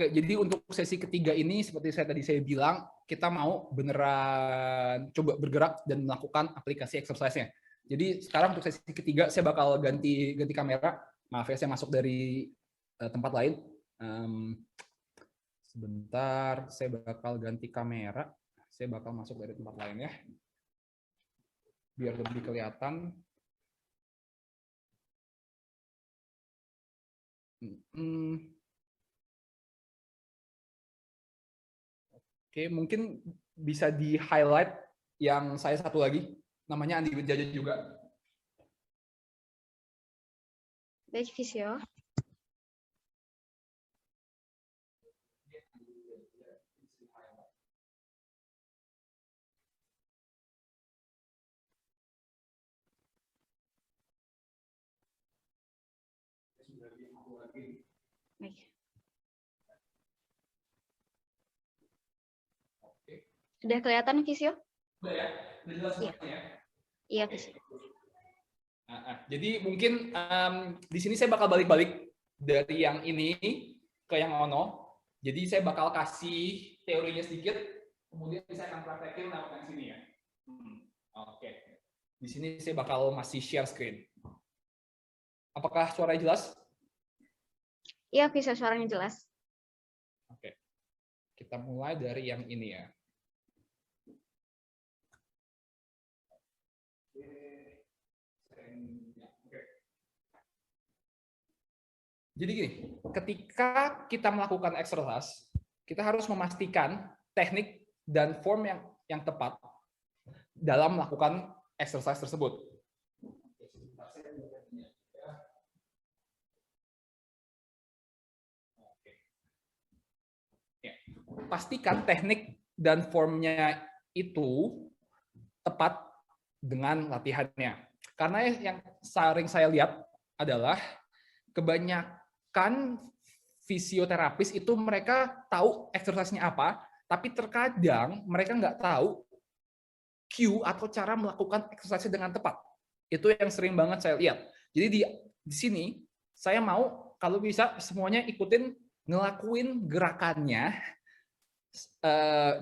Oke, jadi untuk sesi ketiga ini seperti saya bilang, kita mau beneran coba bergerak dan melakukan aplikasi exercise-nya. Jadi sekarang untuk sesi ketiga saya bakal ganti kamera. Maaf ya, saya masuk dari tempat lain. Sebentar, saya bakal ganti kamera. Saya bakal masuk dari tempat lain ya, biar lebih kelihatan. Oke, mungkin bisa di-highlight yang saya satu lagi, namanya Andi Widjaja juga. Baik, Visio. Baik. Sudah kelihatan, Visio? Sudah ya? Sudah jelas semuanya ya? Iya, Visio. Jadi mungkin di sini saya bakal balik-balik dari yang ini ke yang ono. Jadi saya bakal kasih teorinya sedikit, kemudian saya akan praktekin lewat yang sini ya. Oke. Di sini saya bakal masih share screen. Apakah suaranya jelas? Iya, Visio, suaranya jelas. Oke. Kita mulai dari yang ini ya. Jadi gini, ketika kita melakukan exercise, kita harus memastikan teknik dan form yang tepat dalam melakukan exercise tersebut. Pastikan teknik dan formnya itu tepat dengan latihannya. Karena yang sering saya lihat adalah kebanyakan fisioterapis itu mereka tahu exercise-nya apa, tapi terkadang mereka nggak tahu cue atau cara melakukan exercise dengan tepat. Itu yang sering banget saya lihat. Jadi di sini saya mau kalau bisa semuanya ikutin ngelakuin gerakannya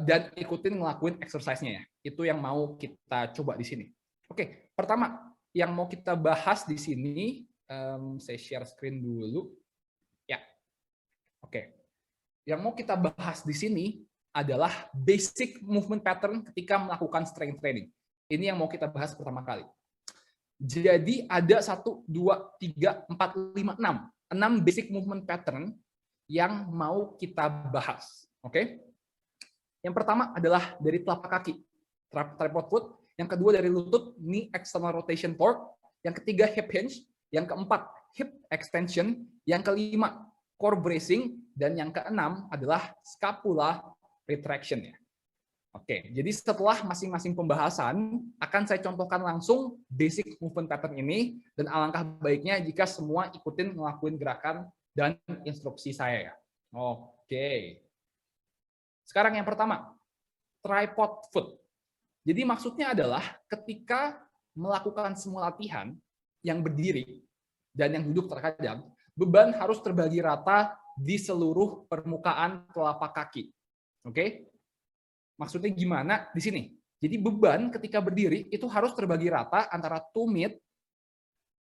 dan ikutin ngelakuin exercise-nya ya. Itu yang mau kita coba di sini. Oke, pertama yang mau kita bahas di sini, saya share screen dulu. Ya, oke. Yang mau kita bahas di sini adalah basic movement pattern ketika melakukan strength training. Ini yang mau kita bahas pertama kali. Jadi ada 1, 2, 3, 4, 5, 6. 6 basic movement pattern yang mau kita bahas. Oke? Yang pertama adalah dari telapak kaki, tripod foot. Yang kedua dari lutut, knee external rotation torque. Yang ketiga hip hinge. Yang keempat hip extension. Yang kelima core bracing. Dan yang keenam adalah scapula retraction. Oke, jadi setelah masing-masing pembahasan, akan saya contohkan langsung basic movement pattern ini, dan alangkah baiknya jika semua ikutin ngelakuin gerakan dan instruksi saya ya. Oke. Sekarang yang pertama, tripod foot. Jadi maksudnya adalah ketika melakukan semua latihan yang berdiri dan yang duduk terkadang, beban harus terbagi rata di seluruh permukaan telapak kaki. Oke? Maksudnya gimana di sini? Jadi beban ketika berdiri itu harus terbagi rata antara tumit,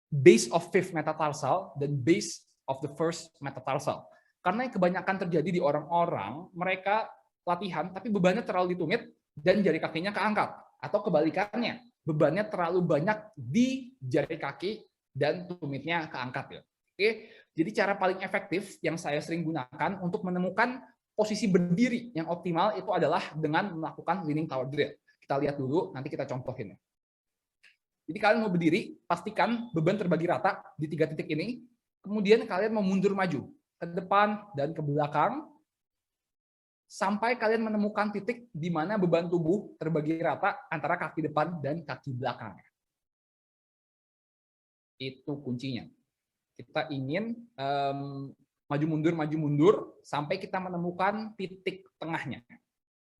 base of fifth metatarsal, dan base of the first metatarsal. Karena yang kebanyakan terjadi di orang-orang, mereka latihan tapi bebannya terlalu di tumit dan jari kakinya keangkat. Atau kebalikannya, bebannya terlalu banyak di jari kaki dan tumitnya keangkat. Ya. Oke, jadi cara paling efektif yang saya sering gunakan untuk menemukan posisi berdiri yang optimal itu adalah dengan melakukan leaning tower drill. Kita lihat dulu, nanti kita contohin. Jadi kalian mau berdiri, pastikan beban terbagi rata di 3 titik ini. Kemudian kalian mau mundur maju ke depan dan ke belakang sampai kalian menemukan titik di mana beban tubuh terbagi rata antara kaki depan dan kaki belakang. Itu kuncinya. Kita ingin maju mundur sampai kita menemukan titik tengahnya.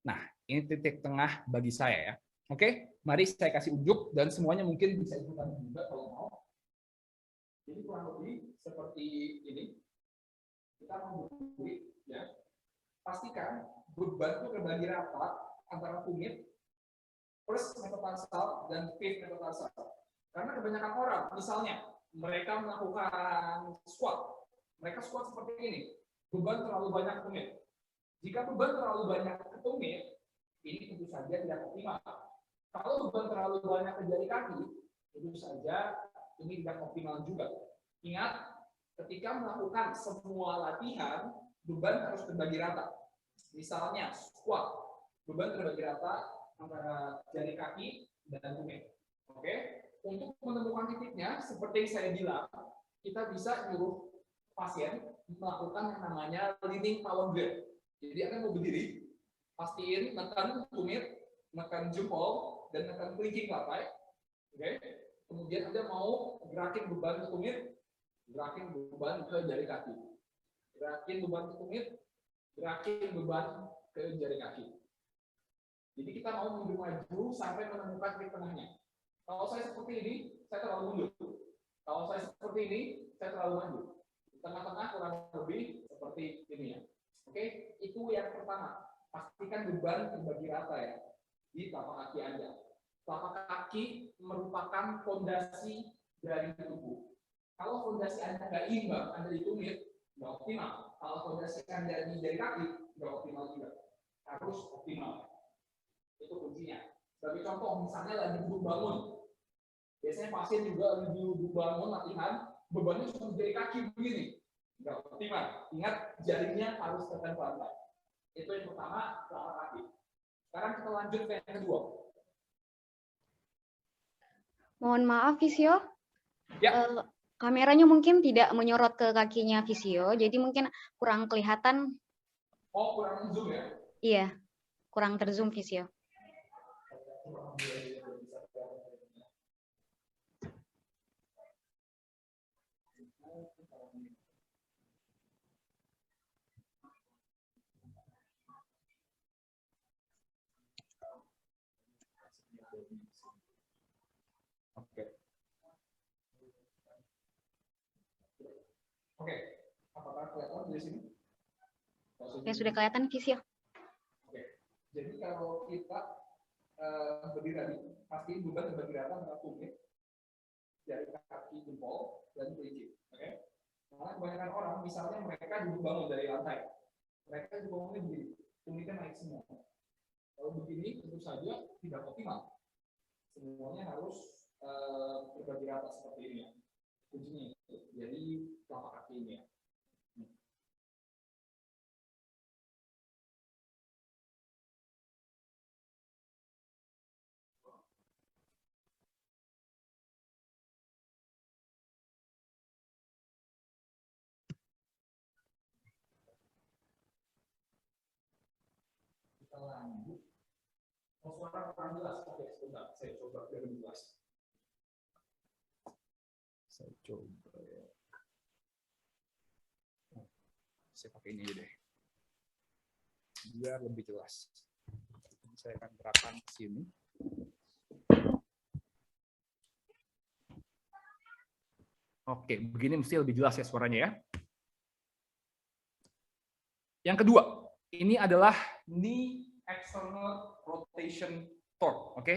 Nah, ini titik tengah bagi saya ya. Oke, mari saya kasih unjuk dan semuanya mungkin bisa ikutan juga kalau mau. Jadi kurang lebih seperti ini. Kita mau berdiri ya. pastikan beban itu terbagi rata antara tumit, first metatarsal, dan fifth metatarsal. Karena kebanyakan orang, misalnya mereka melakukan squat, mereka squat seperti ini, beban terlalu banyak ke tumit. Jika beban terlalu banyak ke tumit, ini tentu saja tidak optimal. Kalau beban terlalu banyak ke jari kaki, tentu saja ini tidak optimal juga. Ingat, ketika melakukan semua latihan, beban harus terbagi rata. Misalnya squat, beban terbagi rata antara jari kaki dan tumit. Oke? Untuk menemukan titiknya, seperti yang saya bilang, kita bisa nyuruh pasien melakukan yang namanya leaning power grip. Jadi akan mau berdiri, pastiin menekan tumit, menekan jempol, dan menekan kelingking lantai. Oke? Kemudian Anda mau gerakin beban ke tumit, gerakin beban ke jari kaki. Gerakin beban ke tumit, gerakin beban ke jari kaki. Jadi kita mau mundur maju sampai menemukan titik tengahnya. Kalau saya seperti ini, saya terlalu mundur. Kalau saya seperti ini, saya terlalu maju. Di tengah-tengah kurang lebih seperti ini ya. Oke, itu yang pertama. Pastikan beban terbagi rata ya di telapak kaki Anda. Telapak kaki merupakan fondasi dari tubuh. Kalau fondasi Anda nggak imbang, Anda di tumit, nggak optimal. Kalau fondasi Anda di jari kaki, nggak optimal juga. Harus optimal. Itu kuncinya. Sebagai contoh, misalnya lagi duduk bangun. Biasanya pasien juga lagi duduk bangun latihan, bebannya cuma di jari kaki begini. Nggak optimal. Ingat, jarinya harus tekan ke lantai. Itu yang pertama, telapak kaki. Sekarang kita lanjut ke yang kedua. Mohon maaf, Visio. Ya. Kameranya mungkin tidak menyorot ke kakinya Visio, jadi mungkin kurang kelihatan. Oh, kurang zoom ya? Iya, kurang terzoom Visio. Oke. Apakah kelihatan di sini? Ya, sudah kelihatan Visio. Oke. Jadi kalau kita berdiri tadi, pasti beban terbagi rata antara tumit, jari kaki, jempol, dan kelingking. Oke. Karena kebanyakan orang, misalnya mereka duduk bangun dari lantai, mereka duduk bangunnya begini, tumitnya naik semua. Kalau begini, tentu saja tidak optimal. Semuanya harus terbagi rata seperti ini ya. Kuncinya itu. Jadi telapak kaki ini ya. Kita lanjut. Oh, suara kurang jelas. Oke, sebentar. Saya coba biar lebih jelas. Saya coba ya. Saya pakai ini aja deh. Biar lebih jelas. Saya akan gerakan ke sini. Oke, begini mesti lebih jelas ya suaranya ya. Yang kedua, ini adalah knee external rotation torque. Oke,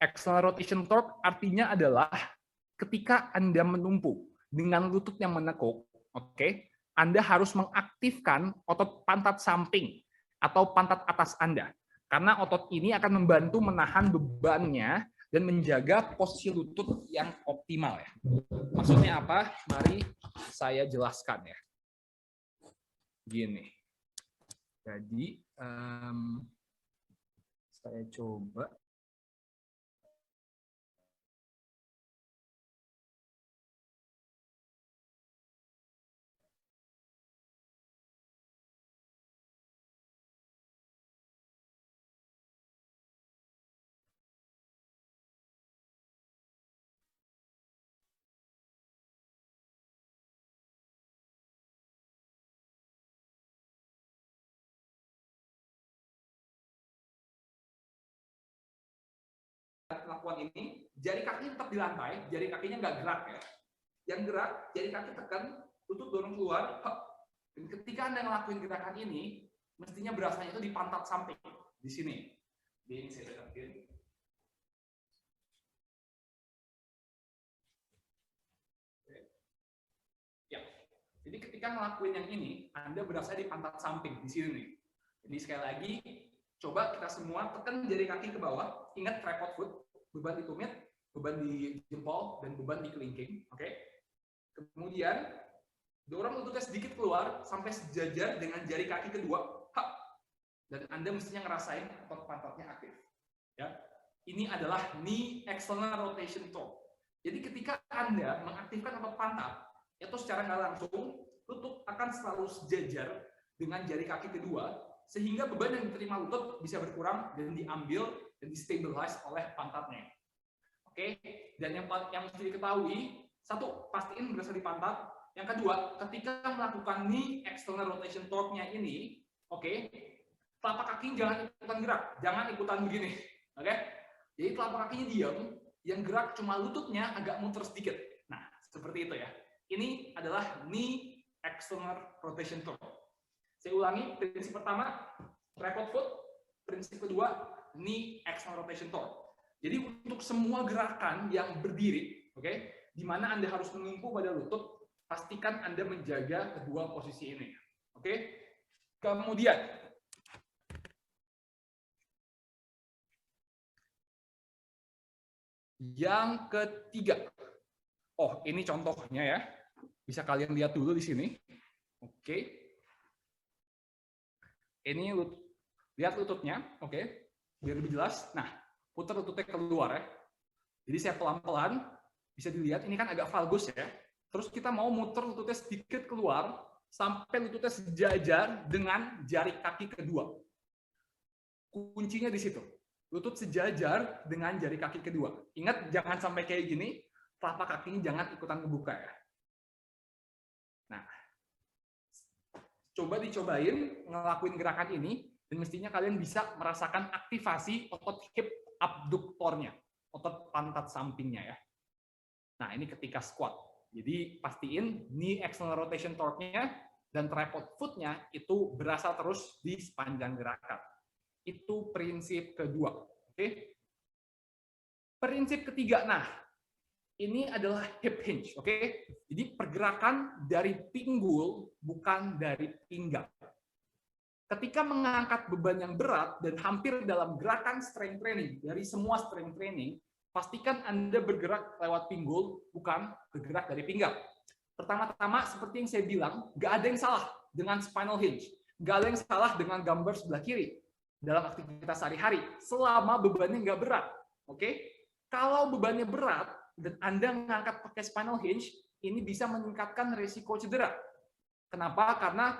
external rotation torque artinya adalah ketika Anda menumpu dengan lutut yang menekuk, oke, Anda harus mengaktifkan otot pantat samping atau pantat atas Anda. Karena otot ini akan membantu menahan bebannya dan menjaga posisi lutut yang optimal ya. Maksudnya apa? Mari saya jelaskan ya. Gini. Jadi saya coba. Melakukan ini, jari kaki tetap di lantai, jari kakinya nggak gerak ya. Yang gerak, jari kaki tekan, lutut dorong keluar. Dan ketika Anda ngelakuin gerakan ini, mestinya berasanya itu di pantat samping, di sini. Ini saya deketin. Ya, jadi ketika ngelakuin yang ini, Anda berasanya di pantat samping, di sini nih. Jadi sekali lagi, coba kita semua tekan jari kaki ke bawah, ingat tripod foot, beban di tumit, beban di jempol, dan beban di kelingking. Oke. Kemudian, dorong lututnya sedikit keluar, sampai sejajar dengan jari kaki kedua. Hap. Dan Anda mestinya ngerasain otot pantatnya aktif. Ya. Ini adalah knee external rotation torque. Jadi ketika Anda mengaktifkan otot pantat, itu secara nggak langsung, lutut akan selalu sejajar dengan jari kaki kedua, sehingga beban yang diterima lutut bisa berkurang dan diambil dan distabilize oleh pantatnya. Oke, dan yang mesti diketahui, satu, pastiin berasa di pantat. Yang kedua, ketika melakukan knee external rotation torque-nya ini, oke, telapak kaki jangan ikutan gerak, jangan ikutan begini. Oke, jadi telapak kakinya diam, yang gerak cuma lututnya agak muter sedikit. Nah, seperti itu ya. Ini adalah knee external rotation torque. Saya ulangi, prinsip pertama, tripod foot. Prinsip kedua, knee external rotation torque. Jadi untuk semua gerakan yang berdiri, oke, di mana Anda harus menumpu pada lutut, pastikan Anda menjaga kedua posisi ini. Oke. Kemudian, yang ketiga. Oh, ini contohnya ya. Bisa kalian lihat dulu di sini. Oke. Ini lihat lututnya, oke. Biar lebih jelas. Nah, putar lututnya keluar ya. Jadi saya pelan-pelan, bisa dilihat, ini kan agak valgus ya. Terus kita mau muter lututnya sedikit keluar, sampai lututnya sejajar dengan jari kaki kedua. Kuncinya di situ. Lutut sejajar dengan jari kaki kedua. Ingat, jangan sampai kayak gini, telapak kakinya jangan ikutan kebuka ya. Nah, coba dicobain ngelakuin gerakan ini, dan mestinya kalian bisa merasakan aktivasi otot hip abduktornya, otot pantat sampingnya ya. Nah, ini ketika squat. Jadi pastiin knee external rotation torque-nya dan tripod foot-nya itu berasa terus di sepanjang gerakan. Itu prinsip kedua. Oke. Prinsip ketiga, nah, ini adalah hip hinge, oke? Jadi pergerakan dari pinggul, bukan dari pinggang. Ketika mengangkat beban yang berat dan hampir dalam gerakan strength training, dari semua strength training, pastikan Anda bergerak lewat pinggul, bukan bergerak dari pinggang. Pertama-tama, seperti yang saya bilang, nggak ada yang salah dengan spinal hinge. Nggak ada yang salah dengan gambar sebelah kiri dalam aktivitas sehari-hari, selama bebannya nggak berat. Oke? Kalau bebannya berat, dan Anda mengangkat pakai spinal hinge, ini bisa meningkatkan risiko cedera. Kenapa? Karena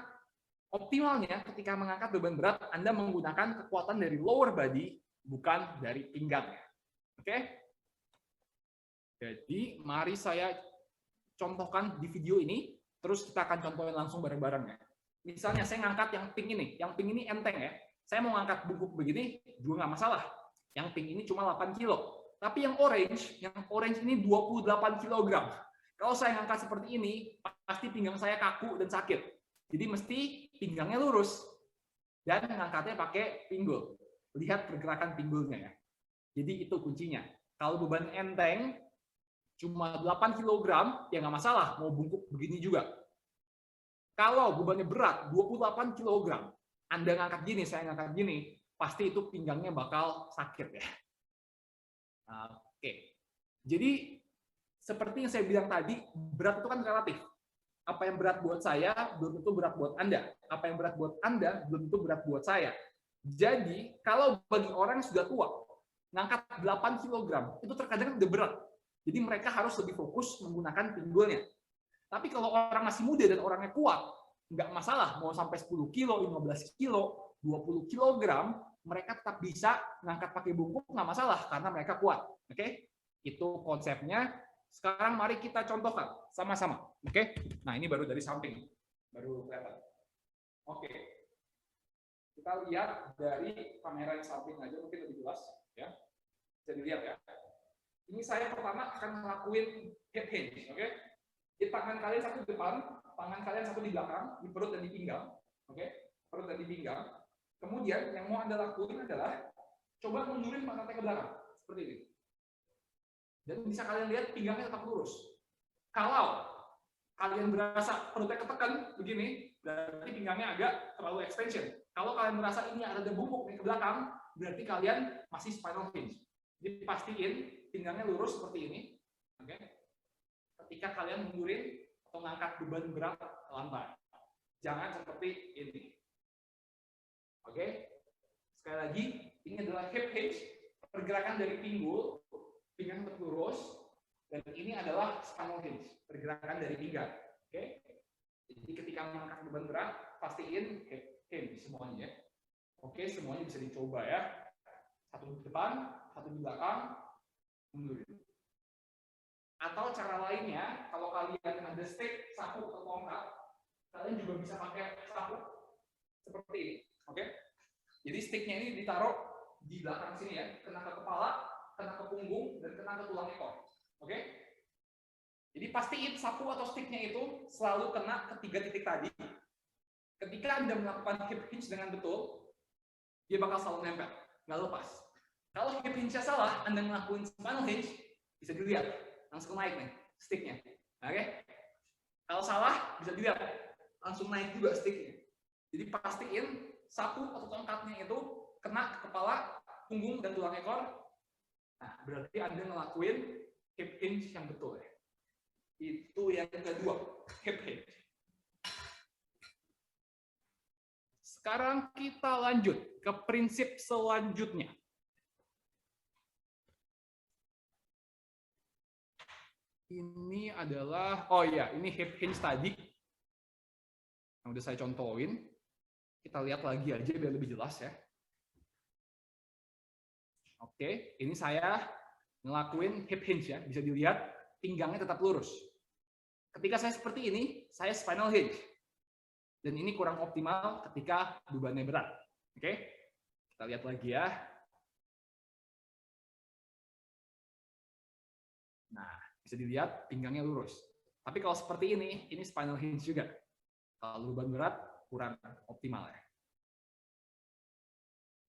optimalnya ketika mengangkat beban berat, Anda menggunakan kekuatan dari lower body, bukan dari pinggang. Oke? Jadi, mari saya contohkan di video ini, terus kita akan contohin langsung bareng-bareng ya. Misalnya saya ngangkat yang pink ini enteng ya. Saya mau ngangkat bungkuk begini, juga nggak masalah. Yang pink ini cuma 8 kilo. Tapi yang orange ini 28 kg. Kalau saya ngangkat seperti ini, pasti pinggang saya kaku dan sakit. Jadi mesti pinggangnya lurus. Dan ngangkatnya pakai pinggul. Lihat pergerakan pinggulnya ya. Jadi itu kuncinya. Kalau beban enteng, cuma 8 kg, ya nggak masalah. Mau bungkuk begini juga. Kalau bebannya berat, 28 kg, Anda ngangkat gini, saya ngangkat gini, pasti itu pinggangnya bakal sakit ya. Oke, jadi seperti yang saya bilang tadi, berat itu kan relatif. Apa yang berat buat saya belum tentu berat buat Anda. Apa yang berat buat Anda belum tentu berat buat saya. Jadi kalau bagi orang yang sudah tua, ngangkat 8 kg itu terkadang udah berat. Jadi mereka harus lebih fokus menggunakan pinggulnya. Tapi kalau orang masih muda dan orangnya kuat, nggak masalah mau sampai 10 kilo, 15 kilo, 20 kg, mereka tetap bisa ngangkat pakai bungkuk, nggak masalah, karena mereka kuat. Oke? Itu konsepnya. Sekarang mari kita contohkan sama-sama. Oke? Nah, ini baru dari samping. Baru kelihatan. Oke. Kita lihat dari kamera yang samping aja, mungkin lebih jelas. Ya. Bisa dilihat ya. Ini saya pertama akan ngelakuin hip hinge. Oke? Di tangan kalian satu di depan, tangan kalian satu di belakang, di perut dan di pinggang. Oke? perut dan di pinggang. Kemudian yang mau Anda lakuin adalah coba mundurin pantatnya ke belakang, seperti ini. Dan bisa kalian lihat pinggangnya tetap lurus. Kalau kalian berasa perutnya ketekan begini, berarti pinggangnya agak terlalu extension. Kalau kalian merasa ini ada bungkuk nih ke belakang, berarti kalian masih spinal hinge. Jadi pastiin pinggangnya lurus seperti ini. Oke. Ketika kalian mundurin atau mengangkat beban berat ke lantai. Jangan seperti ini. Oke. Sekali lagi, ini adalah hip hinge, pergerakan dari pinggul, pinggang tetap lurus, dan ini adalah spinal hinge, pergerakan dari pinggang. Oke. Jadi ketika mengangkat beban berat, pastiin hip hinge semuanya. Oke, semuanya bisa dicoba ya. Satu di depan, satu di belakang, mundurin. Atau cara lainnya, kalau kalian ada stick, sapu, atau tongkat, kalian juga bisa pakai sapu seperti ini. Oke? Jadi sticknya ini ditaruh di belakang sini ya, kena ke kepala, kena ke punggung, dan kena ke tulang ekor. Oke? Jadi pastiin sapu atau sticknya itu selalu kena ke 3 titik tadi. Ketika Anda melakukan hip hinge dengan betul, dia bakal selalu nempel, nggak lepas. Kalau hip hinge-nya salah, Anda ngelakuin spinal hinge, bisa dilihat, langsung naik nih, sticknya. Oke? Kalau salah, bisa dilihat, langsung naik juga sticknya. Jadi pastiin sapu atau tongkatnya itu kena ke kepala, punggung, dan tulang ekor. Nah, berarti Anda ngelakuin hip hinge yang betul ya. Itu yang kedua, hip hinge. Sekarang kita lanjut ke prinsip selanjutnya. Ini adalah, oh ya, ini hip hinge tadi. Yang udah saya contohin. Kita lihat lagi aja biar lebih jelas ya. Oke, ini saya ngelakuin hip hinge ya. Bisa dilihat pinggangnya tetap lurus. Ketika saya seperti ini, saya spinal hinge. Dan ini kurang optimal ketika bebannya berat. Oke, kita lihat lagi ya. Nah, bisa dilihat pinggangnya lurus. Tapi kalau seperti ini spinal hinge juga. Kalau beban berat, kurang optimal ya.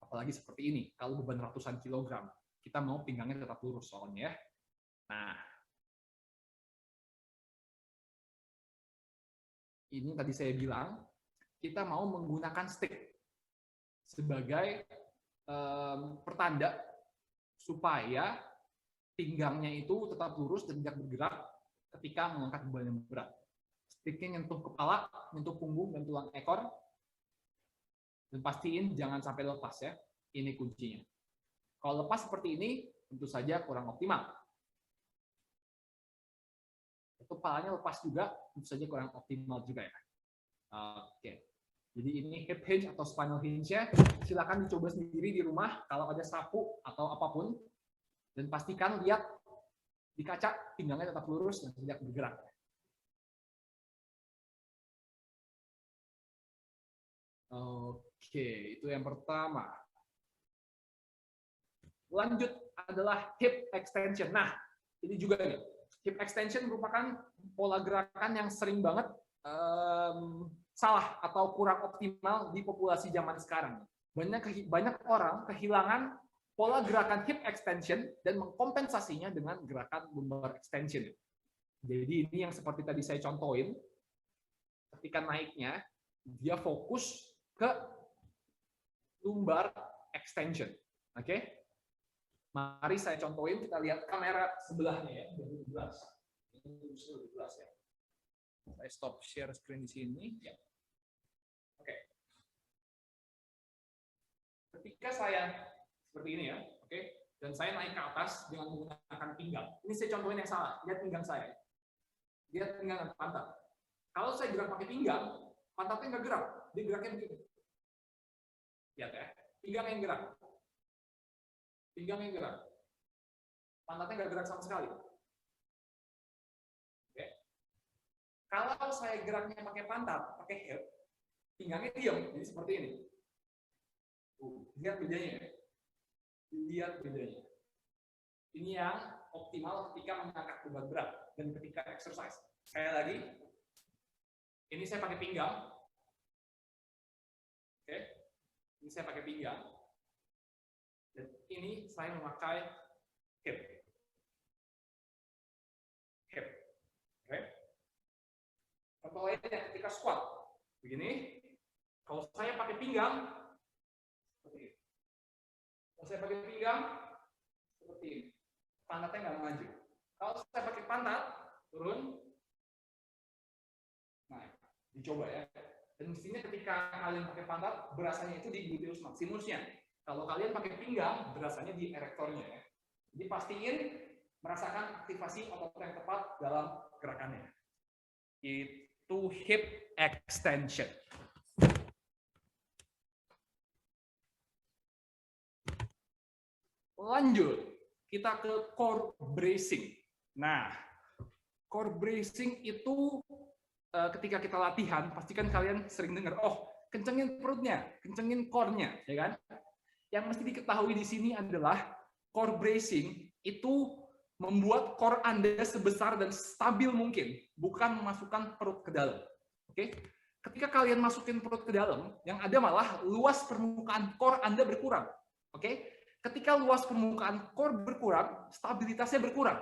Apalagi seperti ini, kalau beban ratusan kilogram, kita mau pinggangnya tetap lurus soalnya ya. Nah, ini tadi saya bilang, kita mau menggunakan stick sebagai pertanda supaya pinggangnya itu tetap lurus dan tidak bergerak ketika mengangkat beban yang berat. Sticknya nyentuh kepala, nyentuh punggung dan tulang ekor, dan pastiin jangan sampai lepas ya. Ini kuncinya. Kalau lepas seperti ini, tentu saja kurang optimal. Kepalanya lepas juga, tentu saja kurang optimal juga ya. Oke. Jadi ini hip hinge atau spinal hinge-nya, silakan dicoba sendiri di rumah kalau ada sapu atau apapun, dan pastikan lihat di kaca pinggangnya tetap lurus dan tidak bergerak. Oke, itu yang pertama. Lanjut adalah hip extension. Nah, ini juga nih, hip extension merupakan pola gerakan yang sering banget salah atau kurang optimal di populasi zaman sekarang. Banyak orang kehilangan pola gerakan hip extension dan mengkompensasinya dengan gerakan lumbar extension. Jadi ini yang seperti tadi saya contohin, ketika naiknya, dia fokus ke lumbar extension. Oke? Mari saya contohin, kita lihat kamera sebelahnya ya, 12. Ini 12 ya. Saya stop share screen di sini. Ya. Oke. Ketika saya seperti ini ya, oke, dan saya naik ke atas dengan menggunakan pinggang. Ini saya contohin yang salah. Lihat pinggang saya. Lihat pinggang pantat. Kalau saya gerak pakai pinggang, pantatnya nggak gerak. Dia geraknya begini. Lihat ya. Pinggang yang gerak. Pinggang yang gerak. Pantatnya nggak gerak sama sekali. Oke. Kalau saya geraknya pakai pantat, pakai hip, pinggangnya diam. Jadi seperti ini. Lihat bedanya ya. Lihat bedanya. Ini yang optimal ketika mengangkat beban berat dan ketika exercise. Sekali lagi, ini saya pakai pinggang. Ini saya pakai pinggang. Dan ini saya memakai hip. Hip. Oke. Contoh lainnya ketika squat. Begini. Kalau saya pakai pinggang, seperti ini. Kalau saya pakai pinggang, seperti ini. Pantatnya nggak maju. Kalau saya pakai pantat, turun. Nah, dicoba ya. Dan mestinya ketika kalian pakai pantat, berasanya itu di gluteus maximusnya. Kalau kalian pakai pinggang, berasanya di erektornya ya. Jadi pastiin merasakan aktivasi otot yang tepat dalam gerakannya. Itu hip extension. Lanjut, kita ke core bracing. Nah, core bracing itu ketika kita latihan, pastikan kalian sering dengar, oh, kencengin perutnya, kencengin core-nya, ya kan? Yang mesti diketahui di sini adalah core bracing itu membuat core Anda sebesar dan stabil mungkin, bukan memasukkan perut ke dalam. Oke? Ketika kalian masukin perut ke dalam, yang ada malah luas permukaan core Anda berkurang. Oke? Ketika luas permukaan core berkurang, stabilitasnya berkurang.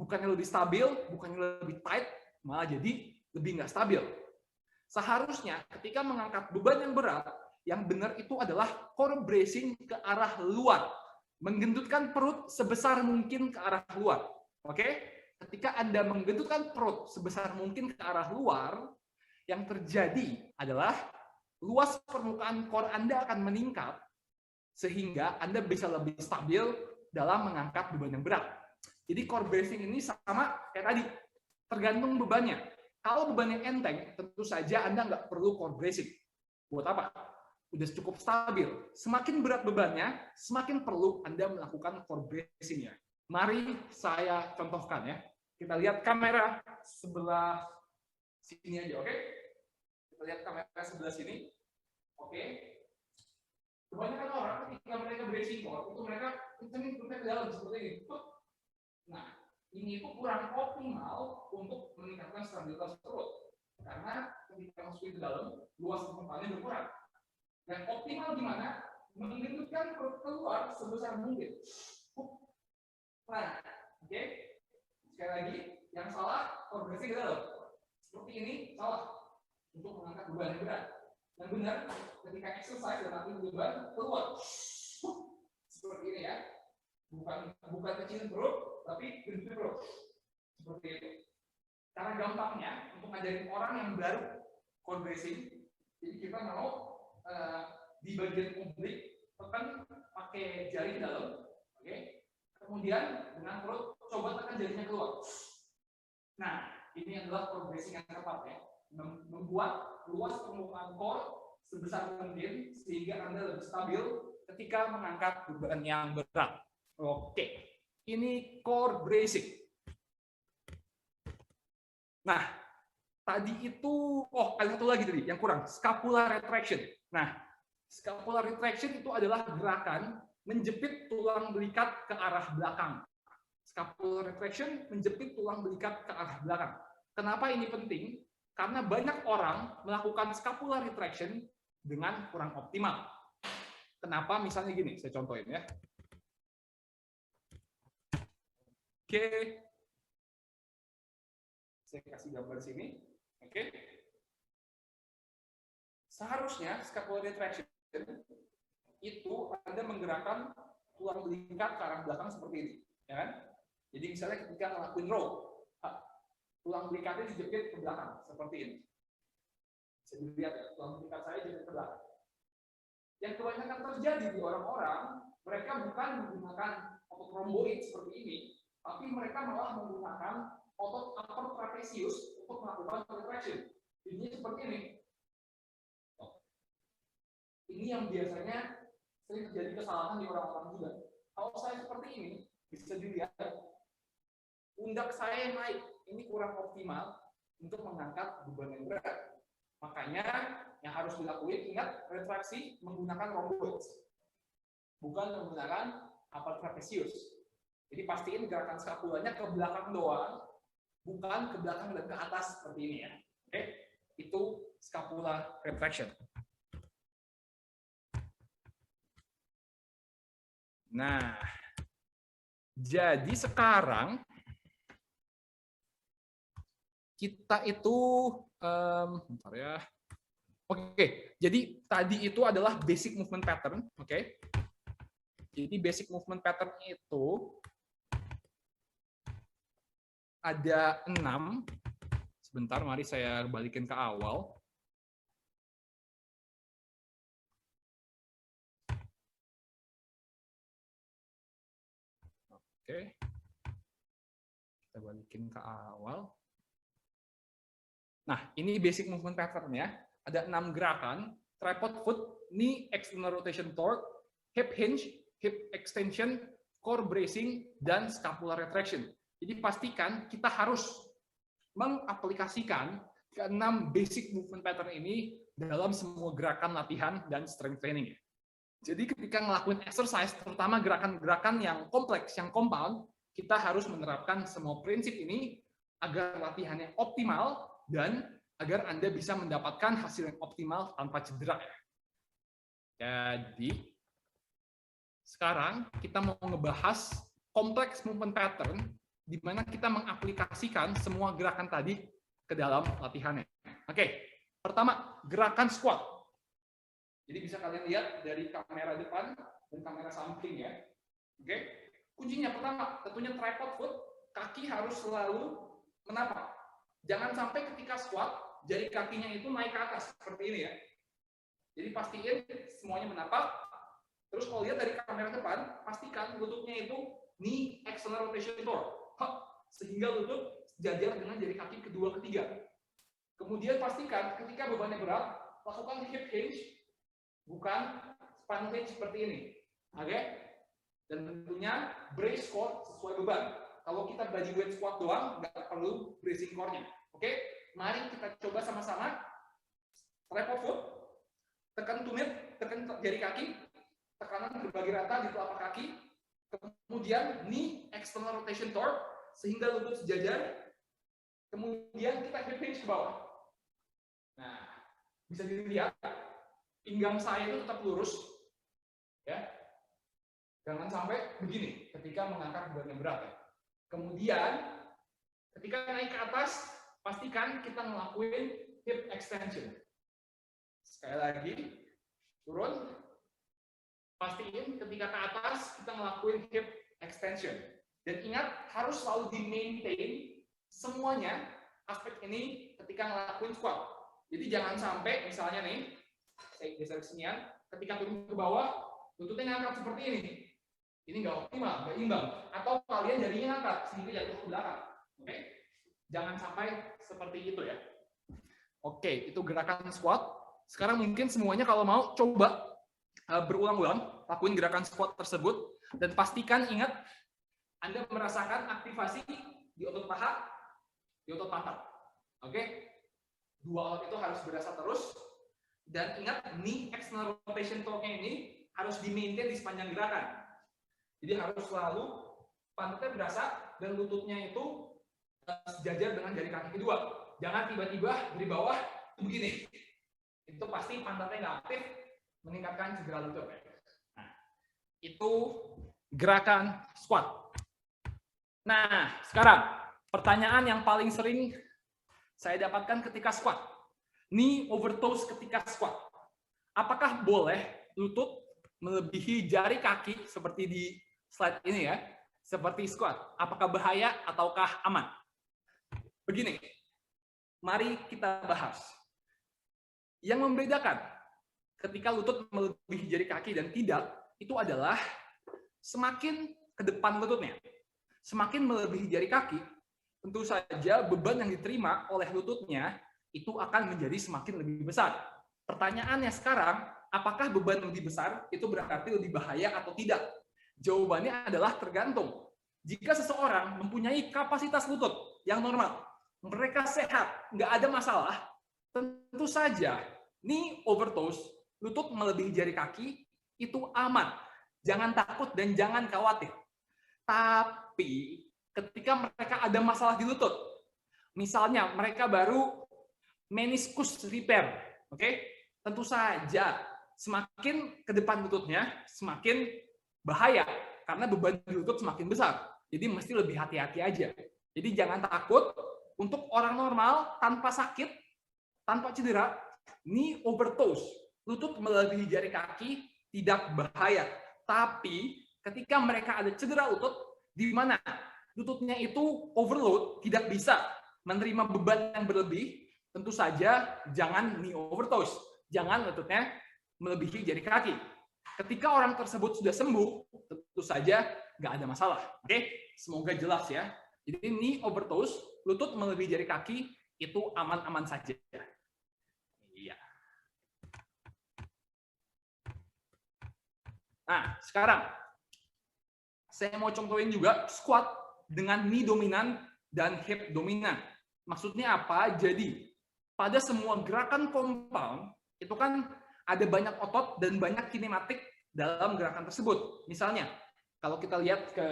Bukannya lebih stabil, bukannya lebih tight, malah jadi lebih nggak stabil. Seharusnya ketika mengangkat beban yang berat, yang benar itu adalah core bracing ke arah luar. Menggendutkan perut sebesar mungkin ke arah luar. Oke? Ketika Anda menggendutkan perut sebesar mungkin ke arah luar, yang terjadi adalah luas permukaan core Anda akan meningkat, sehingga Anda bisa lebih stabil dalam mengangkat beban yang berat. Jadi core bracing ini sama kayak tadi, tergantung bebannya. Kalau bebannya enteng, tentu saja Anda nggak perlu core bracing. Buat apa? Udah cukup stabil. Semakin berat bebannya, semakin perlu Anda melakukan core bracing-nya. Mari saya contohkan ya. Kita lihat kamera sebelah sini aja, oke? Kita lihat kamera sebelah sini. Oke. Kebanyakan orang ketika mereka bracing core, itu mereka kencengin perutnya ke dalam seperti ini. Nah, ini itu kurang optimal untuk meningkatkan stabilitas perut. Karena ketika masukin ke dalam, luas permukaannya berkurang. Yang optimal gimana? Menggendutkan perut keluar sebesar mungkin. Nah, oke. Sekali lagi, yang salah progresi ke dalam. Seperti ini salah untuk mengangkat beban yang berat. Yang benar, ketika exercise dan latih beban keluar. Seperti ini ya. Bukan kecilin perut, tapi gendutin perut. Seperti itu. Cara gampangnya untuk ngajarin orang yang baru core bracing, jadi kita mau di bagian oblique tekan pakai jari ke dalam, oke? Kemudian dengan perut coba tekan jarinya keluar. Nah, ini adalah core bracing yang tepat ya, membuat luas permukaan core sebesar mungkin sehingga Anda lebih stabil ketika mengangkat beban yang berat. Oke, ini core bracing. Nah, tadi itu, ada satu lagi tadi yang kurang, scapular retraction. Nah, scapular retraction itu adalah gerakan menjepit tulang belikat ke arah belakang. Scapular retraction menjepit tulang belikat ke arah belakang. Kenapa ini penting? Karena banyak orang melakukan scapular retraction dengan kurang optimal. Kenapa? Misalnya gini, saya contohin ya. Oke. Saya kasih gambar sini. Oke. Seharusnya scapular retraction itu Anda menggerakkan tulang belikat ke arah belakang seperti ini, ya kan? Jadi misalnya ketika ngelakuin row, tulang belikatnya dijepit ke belakang seperti ini. Bisa dilihat ya, tulang belikat saya jepit ke belakang. Yang kebanyakan terjadi di orang-orang, mereka bukan menggunakan otot romboid seperti ini, tapi mereka malah menggunakan otot upper trapezius untuk melakukan retraction. Ini seperti ini. Ini yang biasanya sering terjadi kesalahan di orang-orang juga. Kalau saya seperti ini, bisa dilihat pundak saya naik. Ini kurang optimal untuk mengangkat beban yang berat. Makanya yang harus dilakukan, ingat, retraksi menggunakan rhomboids, bukan menggunakan upper trapezius. Jadi pastiin gerakan scapulanya ke belakang doang, bukan ke belakang dan ke atas seperti ini ya. Oke, itu scapular retraction. Nah, jadi sekarang kita itu, bentar ya. Oke, jadi tadi itu adalah basic movement pattern, oke? Jadi basic movement pattern itu ada 6. Sebentar, mari saya balikin ke awal. Oke. Kita balikin ke awal. Nah, ini basic movement pattern ya. Ada 6 gerakan: tripod foot, knee external rotation torque, hip hinge, hip extension, core bracing, dan scapular retraction. Jadi pastikan kita harus mengaplikasikan ke-6 basic movement pattern ini dalam semua gerakan latihan dan strength training. Jadi ketika ngelakuin exercise, terutama gerakan-gerakan yang kompleks, yang compound, kita harus menerapkan semua prinsip ini agar latihannya optimal dan agar Anda bisa mendapatkan hasil yang optimal tanpa cedera. Jadi, sekarang kita mau ngebahas kompleks movement pattern di mana kita mengaplikasikan semua gerakan tadi ke dalam latihannya. Oke, pertama, gerakan squat. Jadi bisa kalian lihat dari kamera depan dan kamera samping ya. Oke, kuncinya pertama, tentunya tripod foot, kaki harus selalu menapak. Jangan sampai ketika squat, jari kakinya itu naik ke atas, seperti ini ya. Jadi pastiin semuanya menapak. Terus kalau lihat dari kamera depan, pastikan lututnya itu knee external rotation torque. Sehingga lutut sejajar dengan jari kaki kedua ketiga. Kemudian pastikan ketika bebannya berat, lakukan hip hinge, bukan spine hinge seperti ini. Oke? Dan tentunya brace core sesuai beban. Kalau kita bodyweight squat doang, nggak perlu bracing core-nya. Oke? Mari kita coba sama-sama. Tripod foot, tekan tumit, tekan jari kaki, tekanan berbagi rata di telapak kaki, kemudian knee external rotation torque, sehingga lutut sejajar, kemudian kita hip hinge ke bawah. Nah, bisa dilihat, pinggang saya itu tetap lurus, ya. Jangan sampai begini ketika mengangkat beban yang berat. Ya. Kemudian, ketika naik ke atas, pastikan kita ngelakuin hip extension. Sekali lagi, turun, pastiin ketika ke atas kita ngelakuin hip extension. Dan ingat, harus selalu di-maintain semuanya aspek ini ketika ngelakuin squat. Jadi jangan sampai, misalnya nih, saya geser kesinian, ketika turun ke bawah, lututnya ngangkat seperti ini. Ini nggak optimal, nggak imbang. Atau kalian jarinya ngangkat, sehingga jatuh ke belakang. Oke? Jangan sampai seperti itu ya. Oke, itu gerakan squat. Sekarang mungkin semuanya kalau mau coba berulang-ulang lakuin gerakan squat tersebut dan pastikan ingat Anda merasakan aktivasi di otot paha, di otot pantat. Oke? Dua otot itu harus berasa terus dan ingat knee external rotation torque-nya ini harus di-maintain di sepanjang gerakan. Jadi harus selalu pantatnya berasa dan lututnya itu sejajar dengan jari kaki kedua. Jangan tiba-tiba dari bawah itu begini. Itu pasti pantatnya nggak aktif, meningkatkan cedera lutut. Nah, itu gerakan squat. Nah, sekarang pertanyaan yang paling sering saya dapatkan ketika squat. Knee over toes ketika squat. Apakah boleh lutut melebihi jari kaki seperti di slide ini ya? Seperti squat. Apakah bahaya ataukah aman? Begini, mari kita bahas. Yang membedakan ketika lutut melebihi jari kaki dan tidak, itu adalah semakin ke depan lututnya. Semakin melebihi jari kaki, tentu saja beban yang diterima oleh lututnya itu akan menjadi semakin lebih besar. Pertanyaannya sekarang, apakah beban yang lebih besar itu berarti lebih bahaya atau tidak? Jawabannya adalah tergantung. Jika seseorang mempunyai kapasitas lutut yang normal, mereka sehat, nggak ada masalah, tentu saja knee over toes, lutut melebihi jari kaki, itu aman. Jangan takut dan jangan khawatir. Tapi ketika mereka ada masalah di lutut, misalnya mereka baru meniscus repair, oke? Tentu saja semakin ke depan lututnya, semakin bahaya karena beban di lutut semakin besar. Jadi mesti lebih hati-hati aja. Jadi jangan takut untuk orang normal tanpa sakit, tanpa cedera, knee over toes, lutut melebihi jari kaki tidak bahaya. Tapi ketika mereka ada cedera lutut, di mana lututnya itu overload, tidak bisa menerima beban yang berlebih, tentu saja jangan knee over toes. Jangan lututnya melebihi jari kaki. Ketika orang tersebut sudah sembuh, tentu saja nggak ada masalah. Oke, semoga jelas ya. Jadi knee over toes, lutut melebihi jari kaki, itu aman-aman saja. Iya. Nah, sekarang saya mau contohin juga squat dengan knee dominan dan hip dominan. Maksudnya apa? Jadi, pada semua gerakan compound, itu kan ada banyak otot dan banyak kinematik dalam gerakan tersebut. Misalnya, kalau kita lihat ke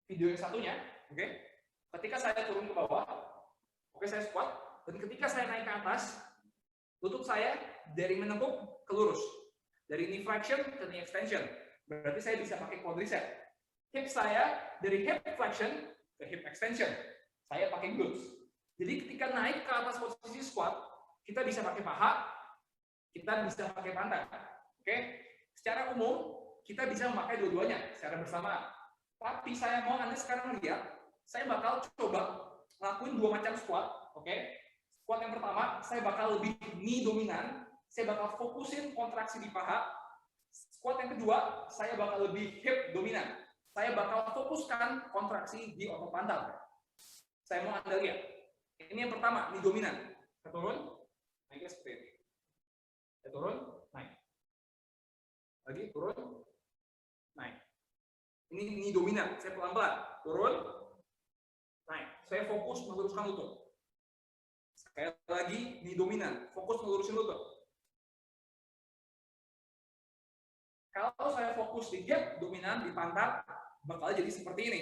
video yang satunya, oke, ketika saya turun ke bawah, oke, saya squat, dan ketika saya naik ke atas, lutut saya dari menekuk ke lurus, dari knee flexion ke knee extension. Berarti saya bisa pakai quadricep. Hip saya dari hip flexion ke hip extension. Saya pakai glutes. Jadi ketika naik ke atas posisi squat, kita bisa pakai paha, kita bisa pakai pantat. Oke? Secara umum, kita bisa memakai dua-duanya secara bersamaan. Tapi saya mau Anda sekarang lihat, saya bakal coba ngelakuin dua macam squat. Oke? Squat yang pertama, saya bakal lebih knee dominan. Saya bakal fokusin kontraksi di paha. Squat yang kedua, saya bakal lebih hip dominan. Saya bakal fokuskan kontraksi di otot pantat. Saya mau Anda lihat. Ini yang pertama, knee dominan. Saya turun, naiknya seperti ini. Saya turun, naik. Lagi, turun, naik. Ini knee dominan. Saya pelan-pelan. Turun, naik. Saya fokus meluruskan lutut. Sekali lagi, knee dominan. Fokus melurusin lutut. Kalau saya fokus di hip dominan, di pantat, bakal jadi seperti ini.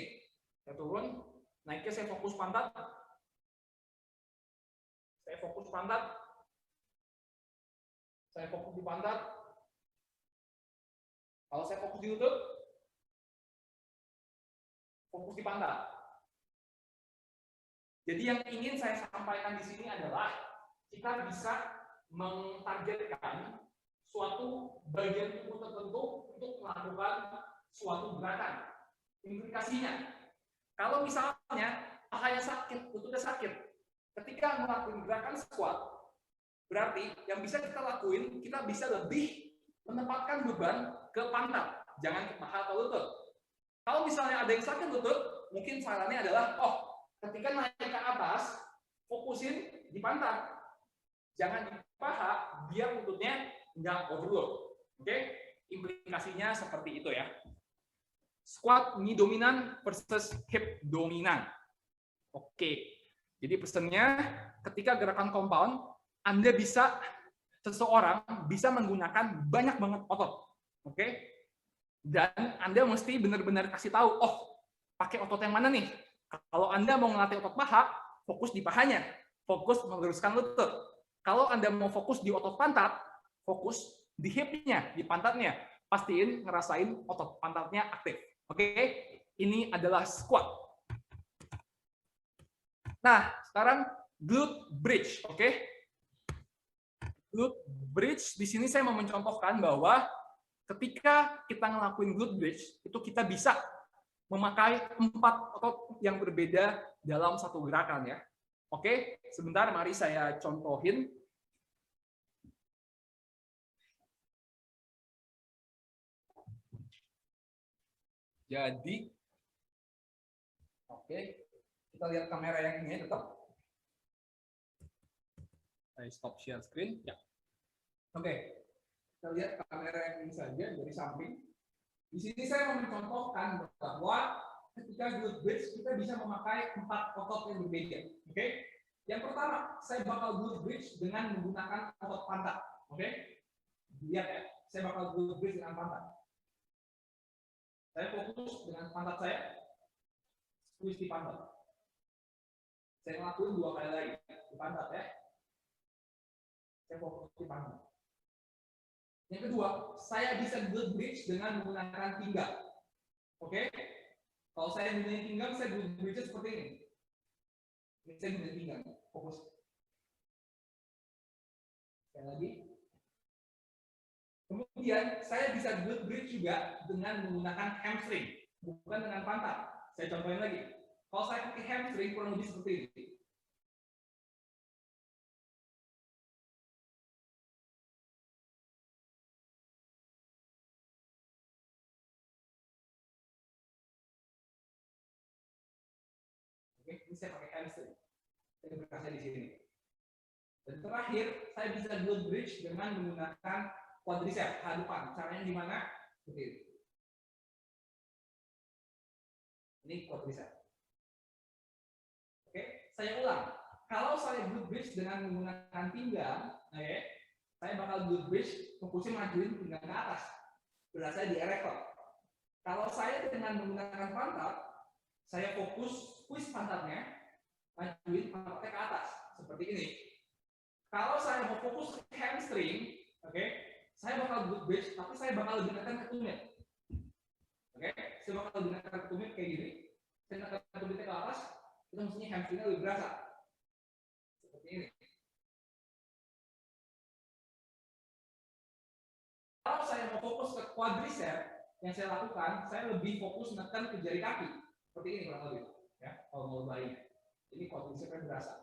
Saya turun, naiknya saya fokus pantat. Saya fokus pantat. Saya fokus di pantat. Kalau saya fokus di lutut, fokus di pantat. Jadi yang ingin saya sampaikan di sini adalah kita bisa mentargetkan suatu bagian tubuh tertentu untuk melakukan suatu gerakan. Implikasinya, kalau misalnya pahanya sakit, lututnya sakit, ketika melakukan gerakan squat, berarti yang bisa kita lakuin, kita bisa lebih menempatkan beban ke pantat, jangan ke paha atau lutut. Kalau misalnya ada yang sakit lutut, mungkin sarannya adalah, ketika naik ke atas, fokusin di pantat, jangan di paha, biar lututnya nggak overload. Oke? Implikasinya seperti itu ya. Squat knee dominan versus hip dominan. Oke. Jadi pesannya, ketika gerakan compound, seseorang bisa menggunakan banyak banget otot. Oke? Dan Anda mesti benar-benar kasih tahu, pakai otot yang mana nih? Kalau Anda mau ngelatih otot paha, fokus di pahanya. Fokus meluruskan lutut. Kalau Anda mau fokus di otot pantat, fokus di hip-nya, di pantatnya. Pastiin ngerasain otot pantatnya aktif. Oke? Ini adalah squat. Nah, sekarang glute bridge. Oke? Glute bridge, di sini saya mau mencontohkan bahwa ketika kita ngelakuin glute bridge, itu kita bisa memakai 4 otot yang berbeda dalam satu gerakan ya. Oke, sebentar mari saya contohin. Jadi, oke, kita lihat kamera yang ini tetap. Saya stop share screen. Ya. Oke, kita lihat kamera yang ini saja dari samping. Di sini saya mau mencontohkan bahwa ketika glute bridge kita bisa memakai 4 otot yang berbeda. Oke? Yang pertama, saya bakal glute bridge dengan menggunakan otot pantat. Oke? Lihat ya, saya bakal glute bridge dengan pantat. Saya fokus dengan pantat saya, squeeze di pantat. Saya ngelakuin 2 kali lagi di pantat ya. Saya fokus di pantat. Yang kedua, saya bisa glute bridge dengan menggunakan pinggang. Oke? Kalau saya menggunakan pinggang, saya glute bridge seperti ini. Ini saya menggunakan pinggang. Fokus. Sekali lagi. Kemudian, saya bisa glute bridge juga dengan menggunakan hamstring, bukan dengan pantat. Saya contohin lagi. Kalau saya pakai hamstring, kurang lebih seperti ini. Oke, ini saya pakai hamstring. Saya berkasnya di sini. Dan terakhir, saya bisa glute bridge dengan menggunakan quadricep, paha depan. Caranya gimana? Seperti ini. Ini quadricep. Oke, saya ulang. Kalau saya glute bridge dengan menggunakan pinggang, oke, saya bakal glute bridge, fokusnya majuin pinggang ke atas. Berasa di erector. Kalau saya dengan menggunakan pantat, saya fokus squeeze pantatnya, majuin pantatnya ke atas, seperti ini. Kalau saya mau fokus ke hamstring, oke, saya bakal glute bridge, tapi saya bakal lebih nekan ke tumit. Oke, saya bakal lebih nekan ke tumit kayak gini. Saya nekan tumitnya ke atas, itu maksudnya hamstringnya lebih berasa. Seperti ini. Kalau saya mau fokus ke quadricep, yang saya lakukan, saya lebih fokus nekan ke jari kaki. Seperti ini kurang lebih. Ya, kalau mau bayi. Ini quadricepnya berasa.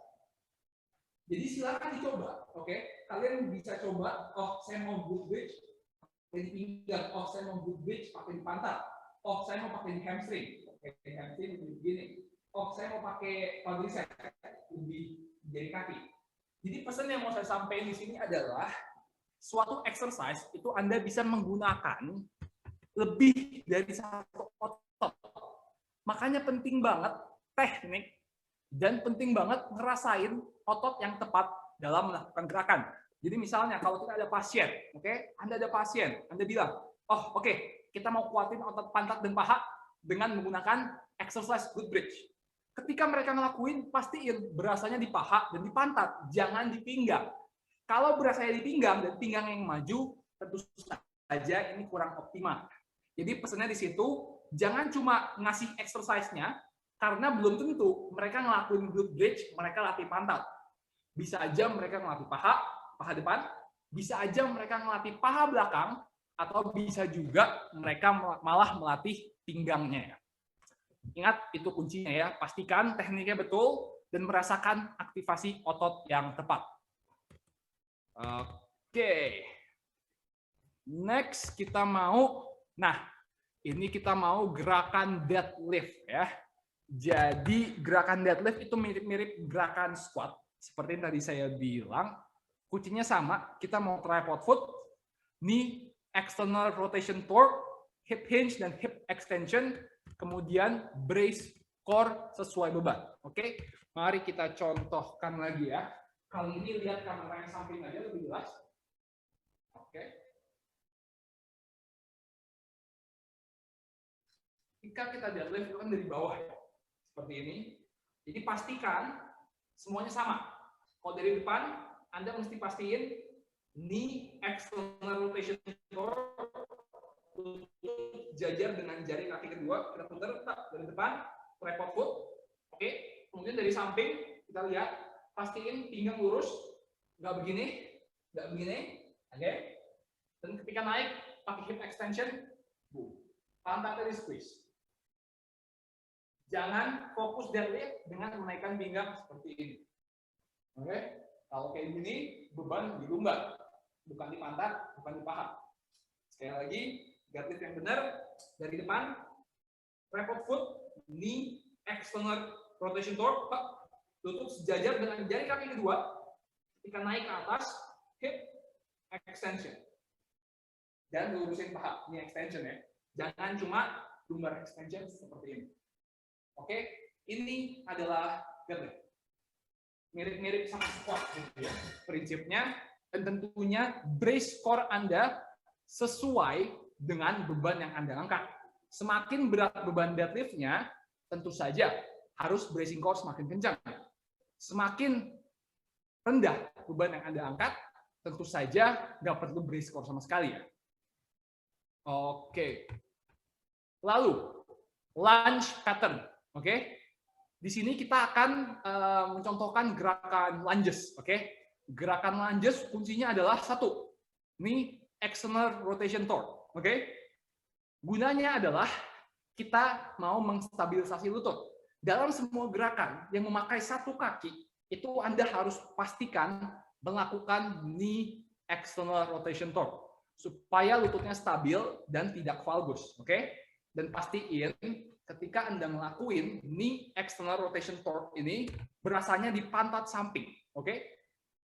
Jadi silakan dicoba, oke? Kalian bisa coba, oh saya mau glute bridge pakai di pinggang, oh saya mau glute bridge pakai di pantat, oh saya mau pakai di hamstring, pakai di hamstring lebih begini, oh saya mau pakai quadricep lebih jari kaki. Jadi pesan yang mau saya sampaikan di sini adalah suatu exercise itu Anda bisa menggunakan lebih dari satu otot. Makanya penting banget teknik dan penting banget ngerasain otot yang tepat dalam melakukan gerakan. Jadi misalnya kalau kita ada pasien, oke, Anda ada pasien, Anda bilang, oh oke, kita mau kuatin otot pantat dan paha dengan menggunakan exercise glute bridge. Ketika mereka ngelakuin, pastiin berasanya di paha dan di pantat, jangan di pinggang. Kalau berasanya di pinggang dan pinggang yang maju, tentu saja ini kurang optimal. Jadi pesannya di situ, jangan cuma ngasih exercise-nya, karena belum tentu mereka ngelakuin glute bridge, mereka latih pantat. Bisa aja mereka ngelatih paha depan, bisa aja mereka ngelatih paha belakang, atau bisa juga mereka malah melatih pinggangnya. Ingat, itu kuncinya ya. Pastikan tekniknya betul dan merasakan aktivasi otot yang tepat. Oke. Next kita mau, ini kita mau gerakan deadlift ya. Jadi gerakan deadlift itu mirip-mirip gerakan squat. Seperti yang tadi saya bilang, kuncinya sama. Kita mau tripod foot, knee external rotation torque, hip hinge dan hip extension, kemudian brace core sesuai beban. Oke, mari kita contohkan lagi ya. Kali ini lihat kamera yang samping aja lebih jelas. Oke. Jika kita deadlift itu kan dari bawah ya. Seperti ini. Jadi pastikan semuanya sama. Kalau dari depan, Anda mesti pastiin knee external rotation torque jajar dengan jari kaki kedua. Kita putar dari depan, tripod foot. Oke. Kemudian dari samping kita lihat, pastiin pinggang lurus, nggak begini, oke. Dan ketika naik pakai hip extension, boom, pantatnya di squeeze. Jangan fokus deadlift dengan menaikkan pinggang seperti ini. Oke, kalau kayak gini beban di lumbar, bukan di pantat, bukan di paha. Sekali lagi, deadlift yang benar dari depan, tripod foot, knee external rotation torque, lutut sejajar dengan jari kaki kedua. Ketika naik ke atas, hip extension. Dan lurusin paha, knee extension ya. Jangan cuma lumbar extension seperti ini. Oke, ini adalah deadlift. Mirip-mirip sama squat gitu ya, prinsipnya. Dan tentunya brace core Anda sesuai dengan beban yang Anda angkat. Semakin berat beban deadlift-nya, tentu saja harus bracing core semakin kencang. Semakin rendah beban yang Anda angkat, tentu saja nggak perlu beri skor sama sekali ya. Oke. Lalu, lunge pattern. Oke. Di sini kita akan mencontohkan gerakan lunges. Oke. Gerakan lunges kuncinya adalah satu. Ini external rotation torque. Oke. Gunanya adalah kita mau menstabilisasi lutut. Dalam semua gerakan yang memakai satu kaki, itu Anda harus pastikan melakukan knee external rotation torque supaya lututnya stabil dan tidak valgus, oke? Dan pastiin ketika Anda ngelakuin knee external rotation torque ini berasanya di pantat samping, oke?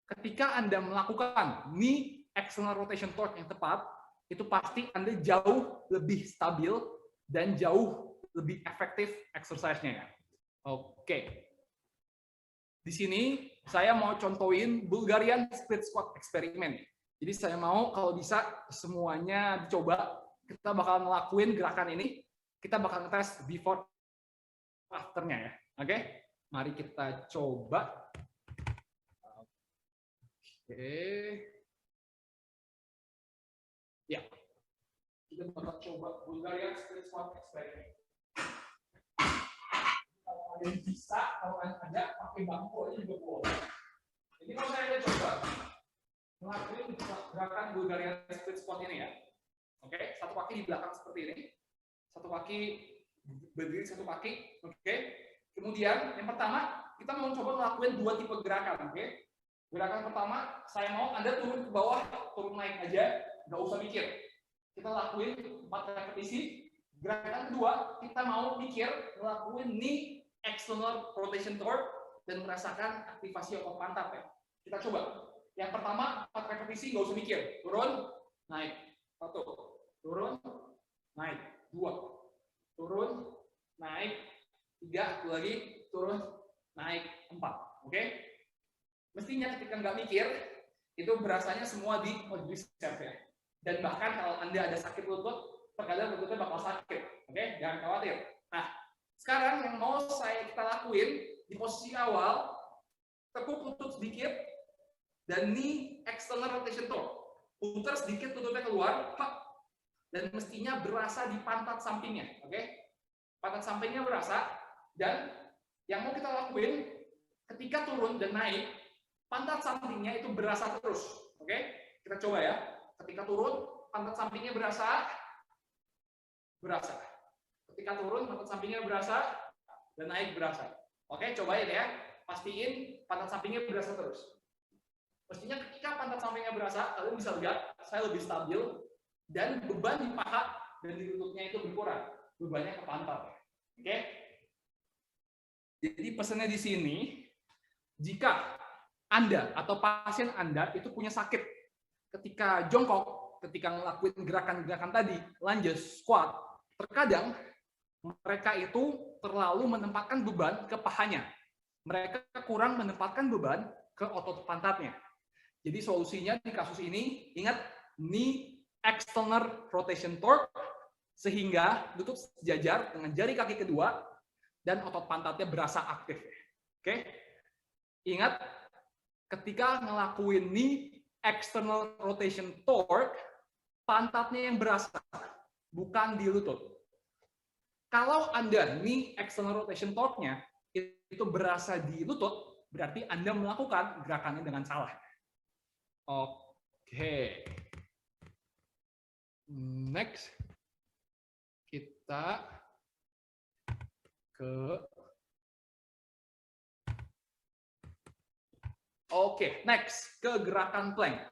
Ketika Anda melakukan knee external rotation torque yang tepat, itu pasti Anda jauh lebih stabil dan jauh lebih efektif exercise-nya ya. Oke. Di sini saya mau contohin Bulgarian split squat eksperimen. Jadi saya mau kalau bisa semuanya dicoba. Kita bakal ngelakuin gerakan ini. Kita bakal ngetes before after-nya ya. Oke. Mari kita coba. Oke. Ya. Kita bakal coba Bulgarian split squat eksperimen. Kalau yang bisa, kalau ada pakai bangku aja juga boleh. Ini kalau saya coba ngelakuin gerakan Bulgarian split squat ini ya. Oke, satu kaki di belakang seperti ini. Satu kaki berdiri, satu kaki. Oke. Kemudian yang pertama, kita mau coba ngelakuin dua tipe gerakan. Oke. Gerakan pertama, saya mau Anda turun ke bawah, turun naik aja, nggak usah mikir. Kita lakuin 4 repetisi. Gerakan kedua, kita mau mikir ngelakuin knee external rotation torque dan merasakan aktivasi otot pantat ya. Kita coba. Yang pertama 4 repetisi nggak usah mikir. Turun, naik. 1. Turun, naik. 2. Turun, naik. 3. Satu lagi. Turun, naik. 4. Oke? Mestinya ketika nggak mikir, itu berasanya semua di quadriceps ya. Dan bahkan kalau Anda ada sakit lutut, terkadang lututnya bakal sakit. Oke? Jangan khawatir. Nah, sekarang yang mau kita lakuin di posisi awal, tekuk lutut sedikit, dan knee external rotation torque. Putar sedikit lututnya keluar, dan mestinya berasa di pantat sampingnya. Oke? Pantat sampingnya berasa, dan yang mau kita lakuin, ketika turun dan naik, pantat sampingnya itu berasa terus. Oke? Kita coba ya. Ketika turun, pantat sampingnya berasa. Ketika turun, pantat sampingnya berasa, dan naik berasa. Oke, cobain ya. Pastiin pantat sampingnya berasa terus. Mestinya ketika pantat sampingnya berasa, kalian bisa lihat, saya lebih stabil, dan beban di paha dan di lututnya itu berkurang. Bebannya ke pantat. Oke? Jadi pesannya di sini, jika Anda atau pasien Anda itu punya sakit ketika jongkok, ketika ngelakuin gerakan-gerakan tadi, lunges, squat, terkadang mereka itu terlalu menempatkan beban ke pahanya. Mereka kurang menempatkan beban ke otot pantatnya. Jadi solusinya di kasus ini, ingat knee external rotation torque, sehingga lutut sejajar dengan jari kaki kedua, dan otot pantatnya berasa aktif. Oke? Ingat, ketika ngelakuin knee external rotation torque, pantatnya yang berasa, bukan di lutut. Kalau Anda knee external rotation torque-nya itu berasa di lutut, berarti Anda melakukan gerakannya dengan salah. Oke. Next. Kita ke next ke gerakan plank.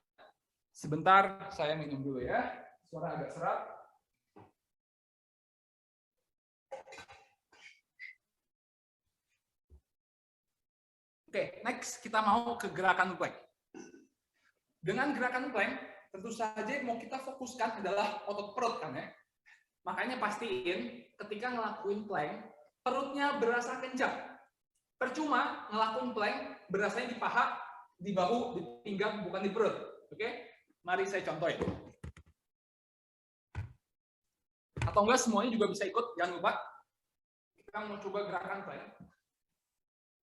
Sebentar, saya minum dulu ya. Suara agak serak. Oke, next kita mau ke gerakan plank. Dengan gerakan plank, tentu saja mau kita fokuskan adalah otot perut kan ya. Makanya pastiin ketika ngelakuin plank, perutnya berasa kencang. Percuma ngelakuin plank berasanya di paha, di bahu, di pinggang, bukan di perut. Oke? Mari saya contohin. Atau enggak semuanya juga bisa ikut, jangan lupa. Kita mau coba gerakan plank.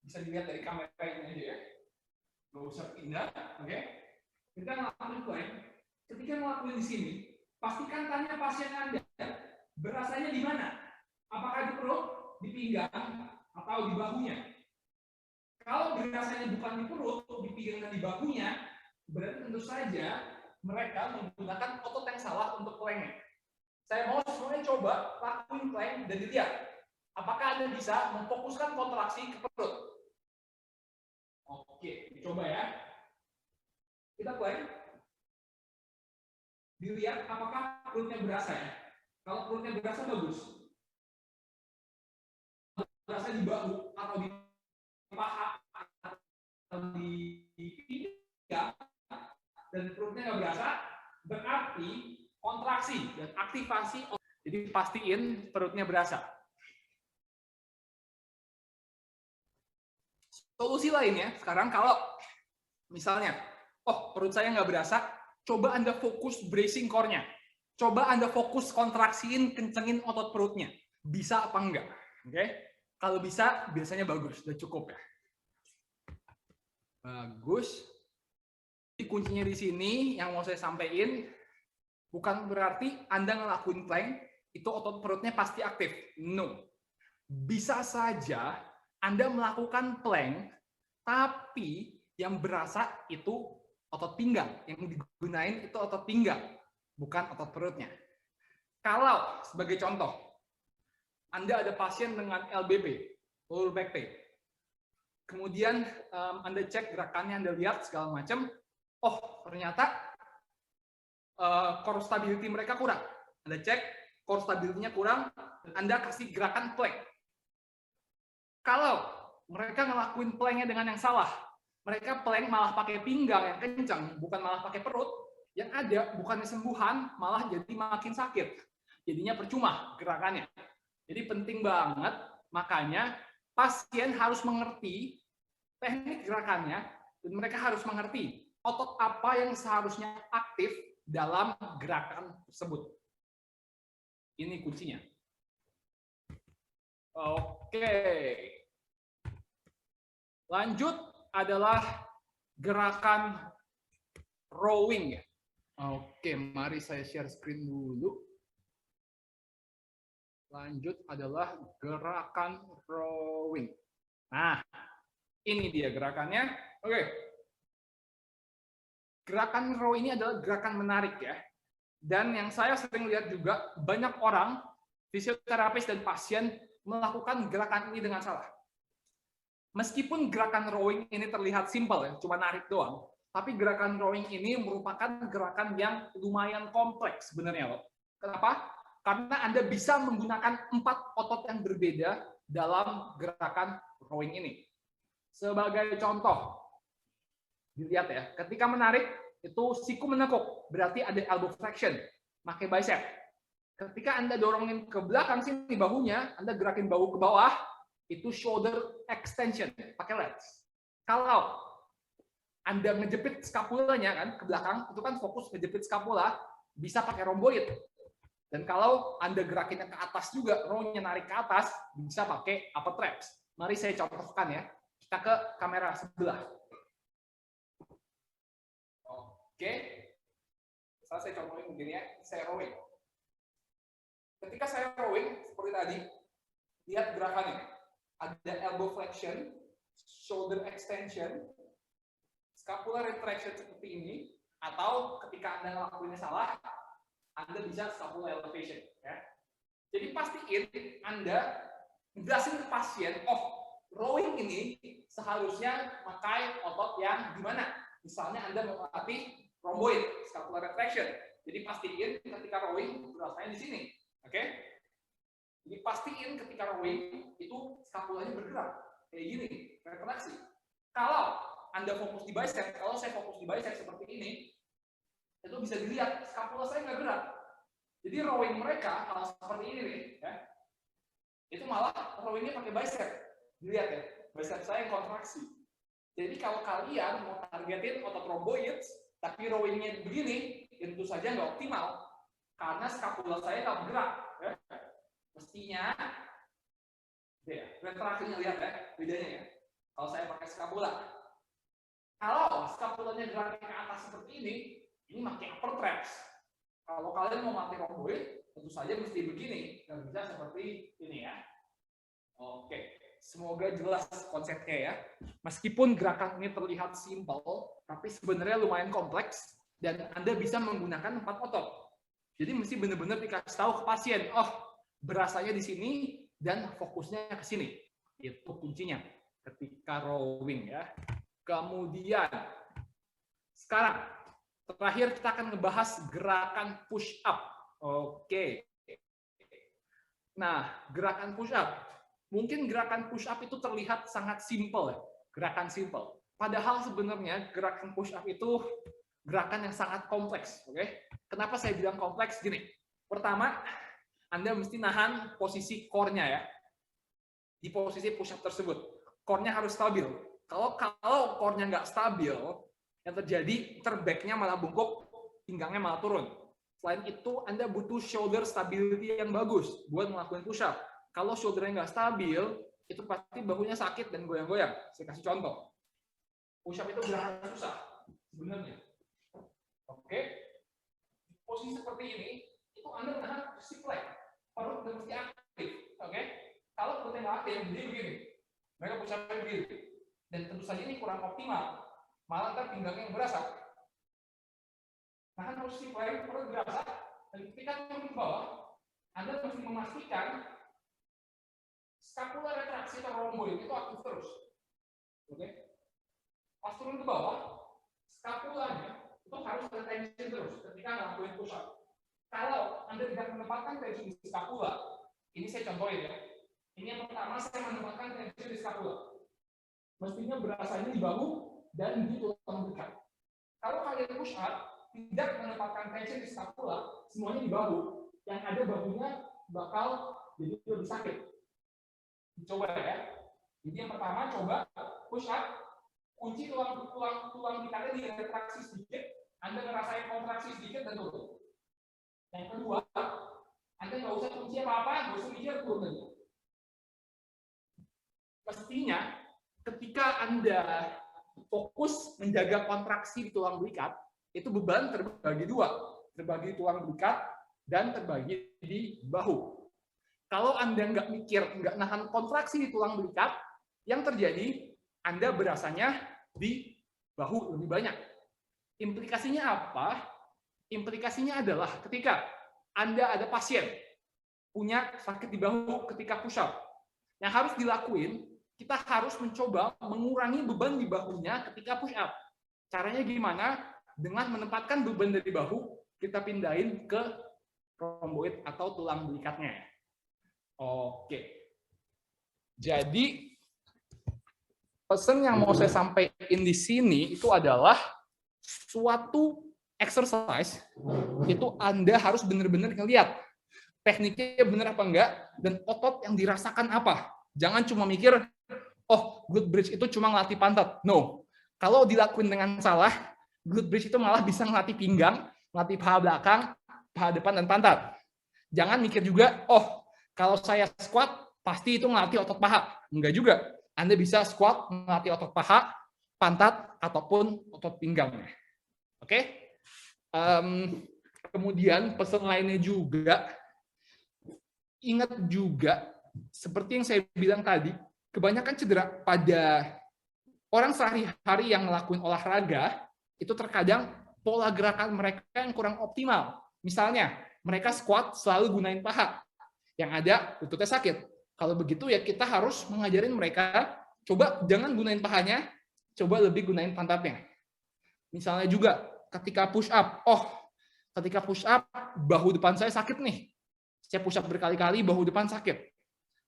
Bisa dilihat dari kamera ini aja ya. Nggak usah pindah, oke? Ketika ngelakuin plank, ketika ngelakuin di sini, pastikan tanya pasien Anda, berasanya di mana? Apakah di perut, di pinggang, atau di bahunya? Kalau berasanya bukan di perut, di pinggang dan di bahunya, berarti tentu saja mereka menggunakan otot yang salah untuk plank-nya. Saya mau semuanya coba lakuin plank dan dilihat apakah Anda bisa memfokuskan kontraksi ke perut. Oke, dicoba ya. Kita plank. Dilihat apakah perutnya berasa ya. Kalau perutnya berasa bagus. Berasa di bahu atau di paha atau di pinggang dan perutnya nggak berasa, berarti kontraksi dan aktivasi. Jadi pastiin perutnya berasa. Solusi lainnya sekarang kalau misalnya, oh perut saya nggak berasa, coba Anda fokus bracing core-nya. Coba Anda fokus kontraksiin, kencengin otot perutnya. Bisa apa enggak? Oke? Kalau bisa, biasanya bagus, udah cukup ya. Bagus. Jadi kuncinya di sini yang mau saya sampaikan, bukan berarti Anda ngelakuin plank, itu otot perutnya pasti aktif. No. Bisa saja Anda melakukan plank, tapi yang berasa itu otot pinggang. Yang digunain itu otot pinggang, bukan otot perutnya. Kalau, sebagai contoh, Anda ada pasien dengan LBP, lower back pain. Kemudian Anda cek gerakannya, Anda lihat segala macam, oh ternyata core stability mereka kurang. Anda cek core stability-nya kurang, dan Anda kasih gerakan plank. Kalau mereka ngelakuin planknya dengan yang salah, mereka plank malah pakai pinggang yang kencang, bukan malah pakai perut, yang ada bukannya sembuhan, malah jadi makin sakit. Jadinya percuma gerakannya. Jadi penting banget, makanya pasien harus mengerti teknik gerakannya, dan mereka harus mengerti otot apa yang seharusnya aktif dalam gerakan tersebut. Ini kuncinya. Oke. Lanjut adalah gerakan rowing. Oke, mari saya share screen dulu. Lanjut adalah gerakan rowing. Nah, ini dia gerakannya. Oke. Gerakan row ini adalah gerakan menarik ya. Dan yang saya sering lihat juga, banyak orang, fisioterapis dan pasien, melakukan gerakan ini dengan salah. Meskipun gerakan rowing ini terlihat simpel ya, cuma narik doang, tapi gerakan rowing ini merupakan gerakan yang lumayan kompleks sebenarnya loh. Kenapa? Karena Anda bisa menggunakan 4 otot yang berbeda dalam gerakan rowing ini. Sebagai contoh, dilihat ya, ketika menarik, itu siku menekuk, berarti ada elbow flexion, pakai bicep. Ketika Anda dorongin ke belakang sini bahunya, Anda gerakin bahu ke bawah, itu shoulder extension, pakai lats. Kalau Anda ngejepit skapulanya kan ke belakang, itu kan fokus ngejepit skapula, bisa pakai rhomboid. Dan kalau Anda gerakinnya ke atas juga, row-nya narik ke atas, bisa pakai upper traps. Mari saya contohkan ya. Kita ke kamera sebelah. Oke. Saya contohin begini ya, saya rowing. Ketika saya rowing, seperti tadi, lihat gerakannya. Ada elbow flexion, shoulder extension, scapular retraction seperti ini, atau ketika Anda ngelakuinnya salah, Anda bisa scapular elevation. Ya. Jadi pastiin Anda jelasin ke pasien, oh rowing ini seharusnya pakai otot yang gimana? Misalnya Anda mau melatih rhomboid, scapular retraction. Jadi pastiin ketika rowing berasanya di sini. Oke? Jadi pastiin ketika rowing itu skapulanya bergerak kayak gini, retraksi. Kalau Anda fokus di bicep, kalau saya fokus di bicep seperti ini, itu bisa dilihat skapula saya nggak gerak. Jadi rowing mereka kalau seperti ini nih, ya, itu malah rowingnya pakai bicep. Dilihat ya, bicep saya yang kontraksi. Jadi kalau kalian mau targetin otot rhomboid, tapi rowingnya begini, tentu saja nggak optimal karena skapula saya nggak bergerak. Ya. Mestinya, ya, retraksinya lihat ya, bedanya ya. Kalau saya pakai skapula, Kalau scapulanya geraknya ke atas seperti ini pakai upper traps. Kalau kalian mau melatih rhomboid, tentu saja mesti begini, nggak bisa seperti ini ya. Oke, semoga jelas konsepnya ya. Meskipun gerakan ini terlihat simpel, tapi sebenarnya lumayan kompleks dan Anda bisa menggunakan 4 otot. Jadi mesti benar-benar dikasih tahu ke pasien, oh berasanya di sini dan fokusnya ke sini. Itu kuncinya ketika rowing ya. Kemudian sekarang terakhir kita akan ngebahas gerakan push up. Oke. Nah, gerakan push up. Mungkin gerakan push up itu terlihat sangat simpel ya. Gerakan simpel. Padahal sebenarnya gerakan push up itu gerakan yang sangat kompleks, oke? Kenapa saya bilang kompleks? Gini. Pertama, Anda mesti nahan posisi core-nya ya. Di posisi push up tersebut. Core-nya harus stabil. Kalau core-nya nggak stabil, yang terjadi terback-nya malah bungkuk, pinggangnya malah turun. Selain itu, Anda butuh shoulder stability yang bagus buat melakukan push up. Kalau shoulder-nya nggak stabil, itu pasti bahunya sakit dan goyang-goyang. Saya kasih contoh. Push up itu gerakan susah sebenarnya. Oke. Posisi seperti ini, itu Anda menahan posisi plank. Perut udah mesti aktif. Oke. Kalau perutnya nggak aktif, jadi begini. Mereka push up begini. Dan tentu saja ini kurang optimal. Malah ntar pinggangnya yang berasa. Nahan posisi plank, perut berasa. Dan ketika turun ke bawah, Anda mesti memastikan scapula retraksi atau rhomboid itu aktif terus. Oke. Pas turun ke bawah, scapulanya itu harus ada tension terus ketika ngelakuin push up. Kalau Anda tidak menempatkan tension di scapula, ini saya contohin ya. Ini yang pertama, saya menempatkan tension di scapula. Mestinya berasanya di bahu dan di tulang belikat. Kalau kalian push up, tidak menempatkan tension di scapula, semuanya di bahu. Yang ada bahunya bakal jadi lebih sakit. Coba ya. Jadi yang pertama, coba push up, kunci tulang belikatnya di retraksi sedikit, Anda ngerasain kontraksi sedikit dan turun. Yang kedua, Anda nggak usah kunci apa-apa, nggak usah mikir, turun aja. Mestinya, ketika Anda fokus menjaga kontraksi di tulang belikat, itu beban terbagi dua, terbagi di tulang belikat dan terbagi di bahu. Kalau Anda nggak mikir, nggak nahan kontraksi di tulang belikat, yang terjadi Anda berasanya di bahu lebih banyak. Implikasinya apa? Implikasinya adalah ketika Anda ada pasien punya sakit di bahu ketika push up, yang harus dilakuin, kita harus mencoba mengurangi beban di bahunya ketika push up. Caranya gimana? Dengan menempatkan beban dari bahu, kita pindahin ke rhomboid atau tulang belikatnya. Oke. Jadi, pesan yang mau saya sampaikan di sini itu adalah suatu exercise itu Anda harus benar-benar ngelihat tekniknya benar apa enggak dan otot yang dirasakan apa. Jangan cuma mikir, oh glute bridge itu cuma ngelatih pantat. No. Kalau dilakuin dengan salah, glute bridge itu malah bisa ngelatih pinggang, ngelatih paha belakang, paha depan, dan pantat. Jangan mikir juga, oh kalau saya squat, pasti itu ngelatih otot paha. Enggak juga. Anda bisa squat, ngelatih otot paha, pantat, ataupun otot pinggangnya. Oke? Kemudian pesan lainnya juga, ingat juga, seperti yang saya bilang tadi, kebanyakan cedera pada orang sehari-hari yang ngelakuin olahraga, itu terkadang pola gerakan mereka yang kurang optimal. Misalnya, mereka squat selalu gunain paha, yang ada lututnya sakit. Kalau begitu ya kita harus mengajarin mereka, coba jangan gunain pahanya, coba lebih gunain pantatnya. Misalnya juga, ketika push up, ketika push up, bahu depan saya sakit nih. Saya push up berkali-kali, bahu depan sakit.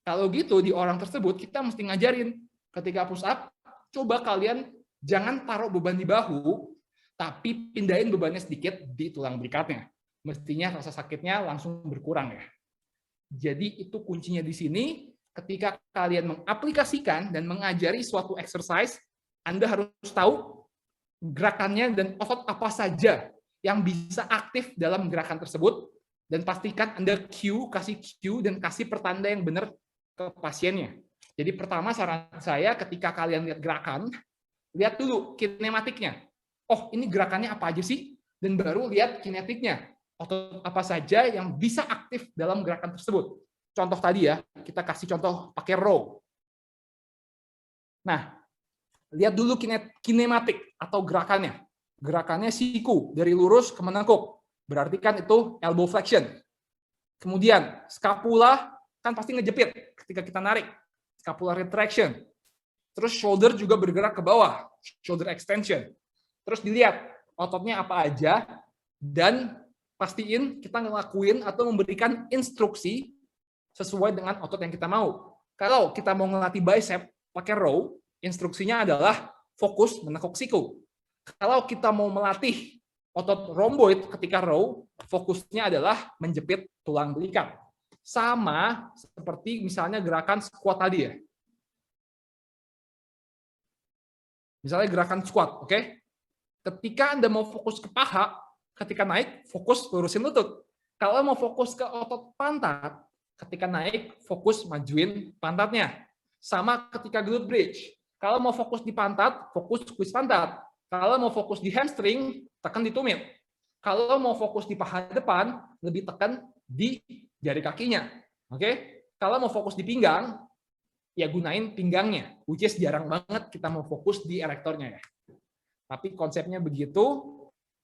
Kalau gitu, di orang tersebut, kita mesti ngajarin, ketika push up, coba kalian jangan taruh beban di bahu, tapi pindahin bebannya sedikit di tulang belikatnya. Mestinya rasa sakitnya langsung berkurang ya. Jadi itu kuncinya di sini, ketika kalian mengaplikasikan dan mengajari suatu exercise, Anda harus tahu gerakannya dan otot apa saja yang bisa aktif dalam gerakan tersebut, dan pastikan Anda kasih cue dan kasih pertanda yang benar ke pasiennya. Jadi pertama saran saya ketika kalian lihat gerakan, lihat dulu kinematiknya. Oh, ini gerakannya apa aja sih? Dan baru lihat kinetiknya. Otot apa saja yang bisa aktif dalam gerakan tersebut. Contoh tadi ya, kita kasih contoh pakai row. Nah, lihat dulu kinematik atau gerakannya. Gerakannya siku, dari lurus ke menekuk. Berarti kan itu elbow flexion. Kemudian, scapula kan pasti ngejepit ketika kita narik. Scapular retraction. Terus shoulder juga bergerak ke bawah. Shoulder extension. Terus dilihat ototnya apa aja, dan pastiin kita ngelakuin atau memberikan instruksi sesuai dengan otot yang kita mau. Kalau kita mau ngelatih bicep pakai row, instruksinya adalah fokus menekuk siku. Kalau kita mau melatih otot rhomboid ketika row, fokusnya adalah menjepit tulang belikat. Sama seperti misalnya gerakan squat tadi ya. Misalnya gerakan squat, oke? Ketika Anda mau fokus ke paha, ketika naik, fokus lurusin lutut. Kalau mau fokus ke otot pantat, ketika naik, fokus majuin pantatnya. Sama ketika glute bridge. Kalau mau fokus di pantat, fokus squeeze pantat. Kalau mau fokus di hamstring, tekan di tumit. Kalau mau fokus di paha depan, lebih tekan di jari kakinya. Oke? Kalau mau fokus di pinggang, ya gunain pinggangnya. Which is jarang banget kita mau fokus di erektornya ya. Tapi konsepnya begitu.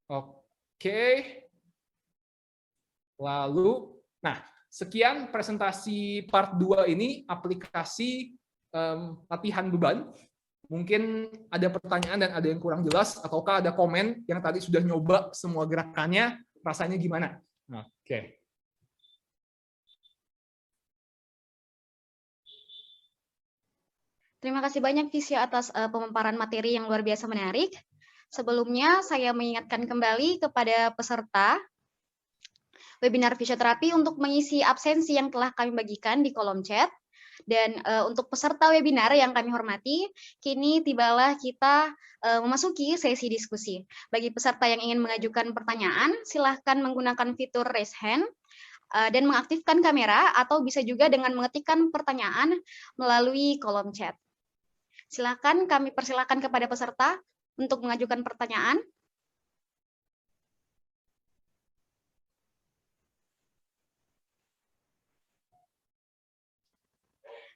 Oke. Lalu, nah, sekian presentasi part 2 ini, aplikasi latihan beban. Mungkin ada pertanyaan dan ada yang kurang jelas, ataukah ada komen yang tadi sudah nyoba semua gerakannya, rasanya gimana? Oke. Terima kasih banyak Visio atas pemaparan materi yang luar biasa menarik. Sebelumnya saya mengingatkan kembali kepada peserta webinar fisioterapi untuk mengisi absensi yang telah kami bagikan di kolom chat. Dan untuk peserta webinar yang kami hormati, kini tibalah kita memasuki sesi diskusi. Bagi peserta yang ingin mengajukan pertanyaan, silahkan menggunakan fitur raise hand dan mengaktifkan kamera, atau bisa juga dengan mengetikkan pertanyaan melalui kolom chat. Silakan, kami persilakan kepada peserta untuk mengajukan pertanyaan.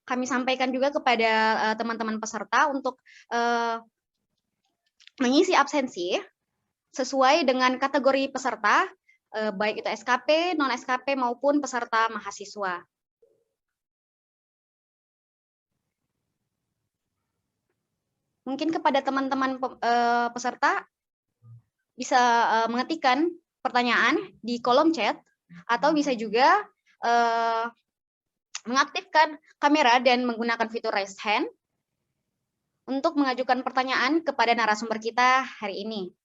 Kami sampaikan juga kepada teman-teman peserta untuk mengisi absensi sesuai dengan kategori peserta, baik itu SKP, non-SKP, maupun peserta mahasiswa. Mungkin kepada teman-teman peserta bisa mengetikkan pertanyaan di kolom chat, atau bisa juga mengaktifkan kamera dan menggunakan fitur raise hand untuk mengajukan pertanyaan kepada narasumber kita hari ini.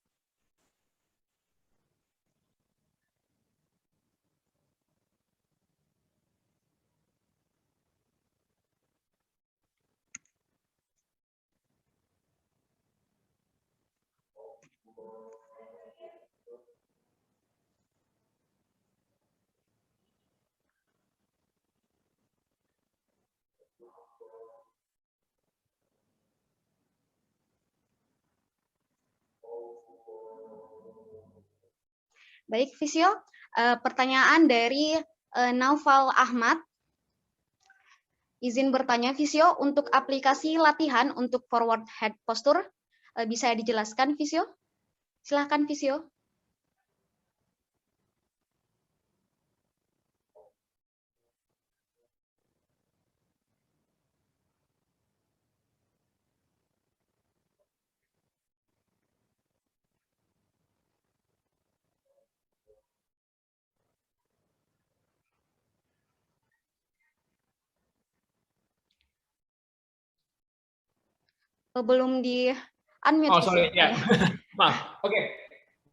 Baik, Visio, pertanyaan dari Naufal Ahmad. Izin bertanya, Visio, untuk aplikasi latihan untuk forward head posture, bisa dijelaskan, Visio? Silahkan, Visio. Belum di unmute. Oh, sorry, ya. Maaf. Oke.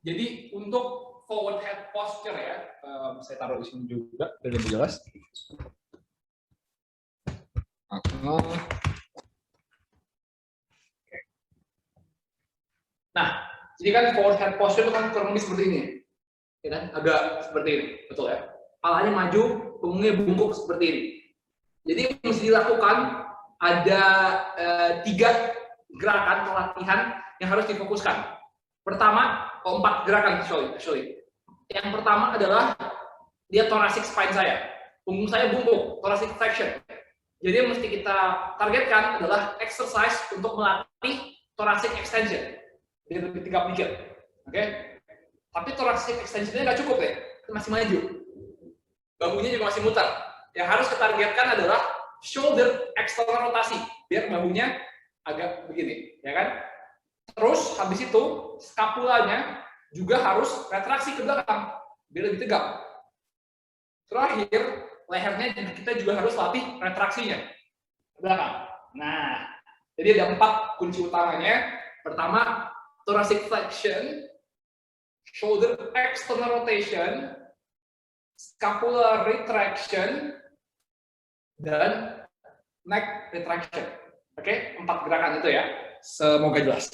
Jadi untuk forward head posture ya, saya taruh di sini juga, biar lebih jelas. Nah, jadi kan forward head posture itu kan kurang lebih seperti ini, ya kan? Agak seperti ini, betul ya? Palanya maju, punggungnya bungkuk seperti ini. Jadi yang mesti dilakukan ada gerakan latihan yang harus difokuskan. Pertama, 4 gerakan, sorry. Yang pertama adalah dia thoracic spine saya. Punggung saya bungkuk, thoracic flexion. Jadi yang mesti kita targetkan adalah exercise untuk melatih thoracic extension. Dia lebih tegap dikit. Oke? Tapi thoracic extension-nya nggak cukup ya, masih maju. Bahunya juga masih muter. Yang harus kita targetkan adalah shoulder external rotasi, biar bahunya agak begini, ya kan? Terus habis itu scapulanya juga harus retraksi ke belakang, biar lebih tegap. Terakhir, lehernya kita juga harus latih retraksinya ke belakang. Nah, jadi ada 4 kunci utamanya. Pertama, thoracic flexion, shoulder external rotation, scapular retraction, dan neck retraction. Oke, 4 gerakan itu ya. Semoga jelas.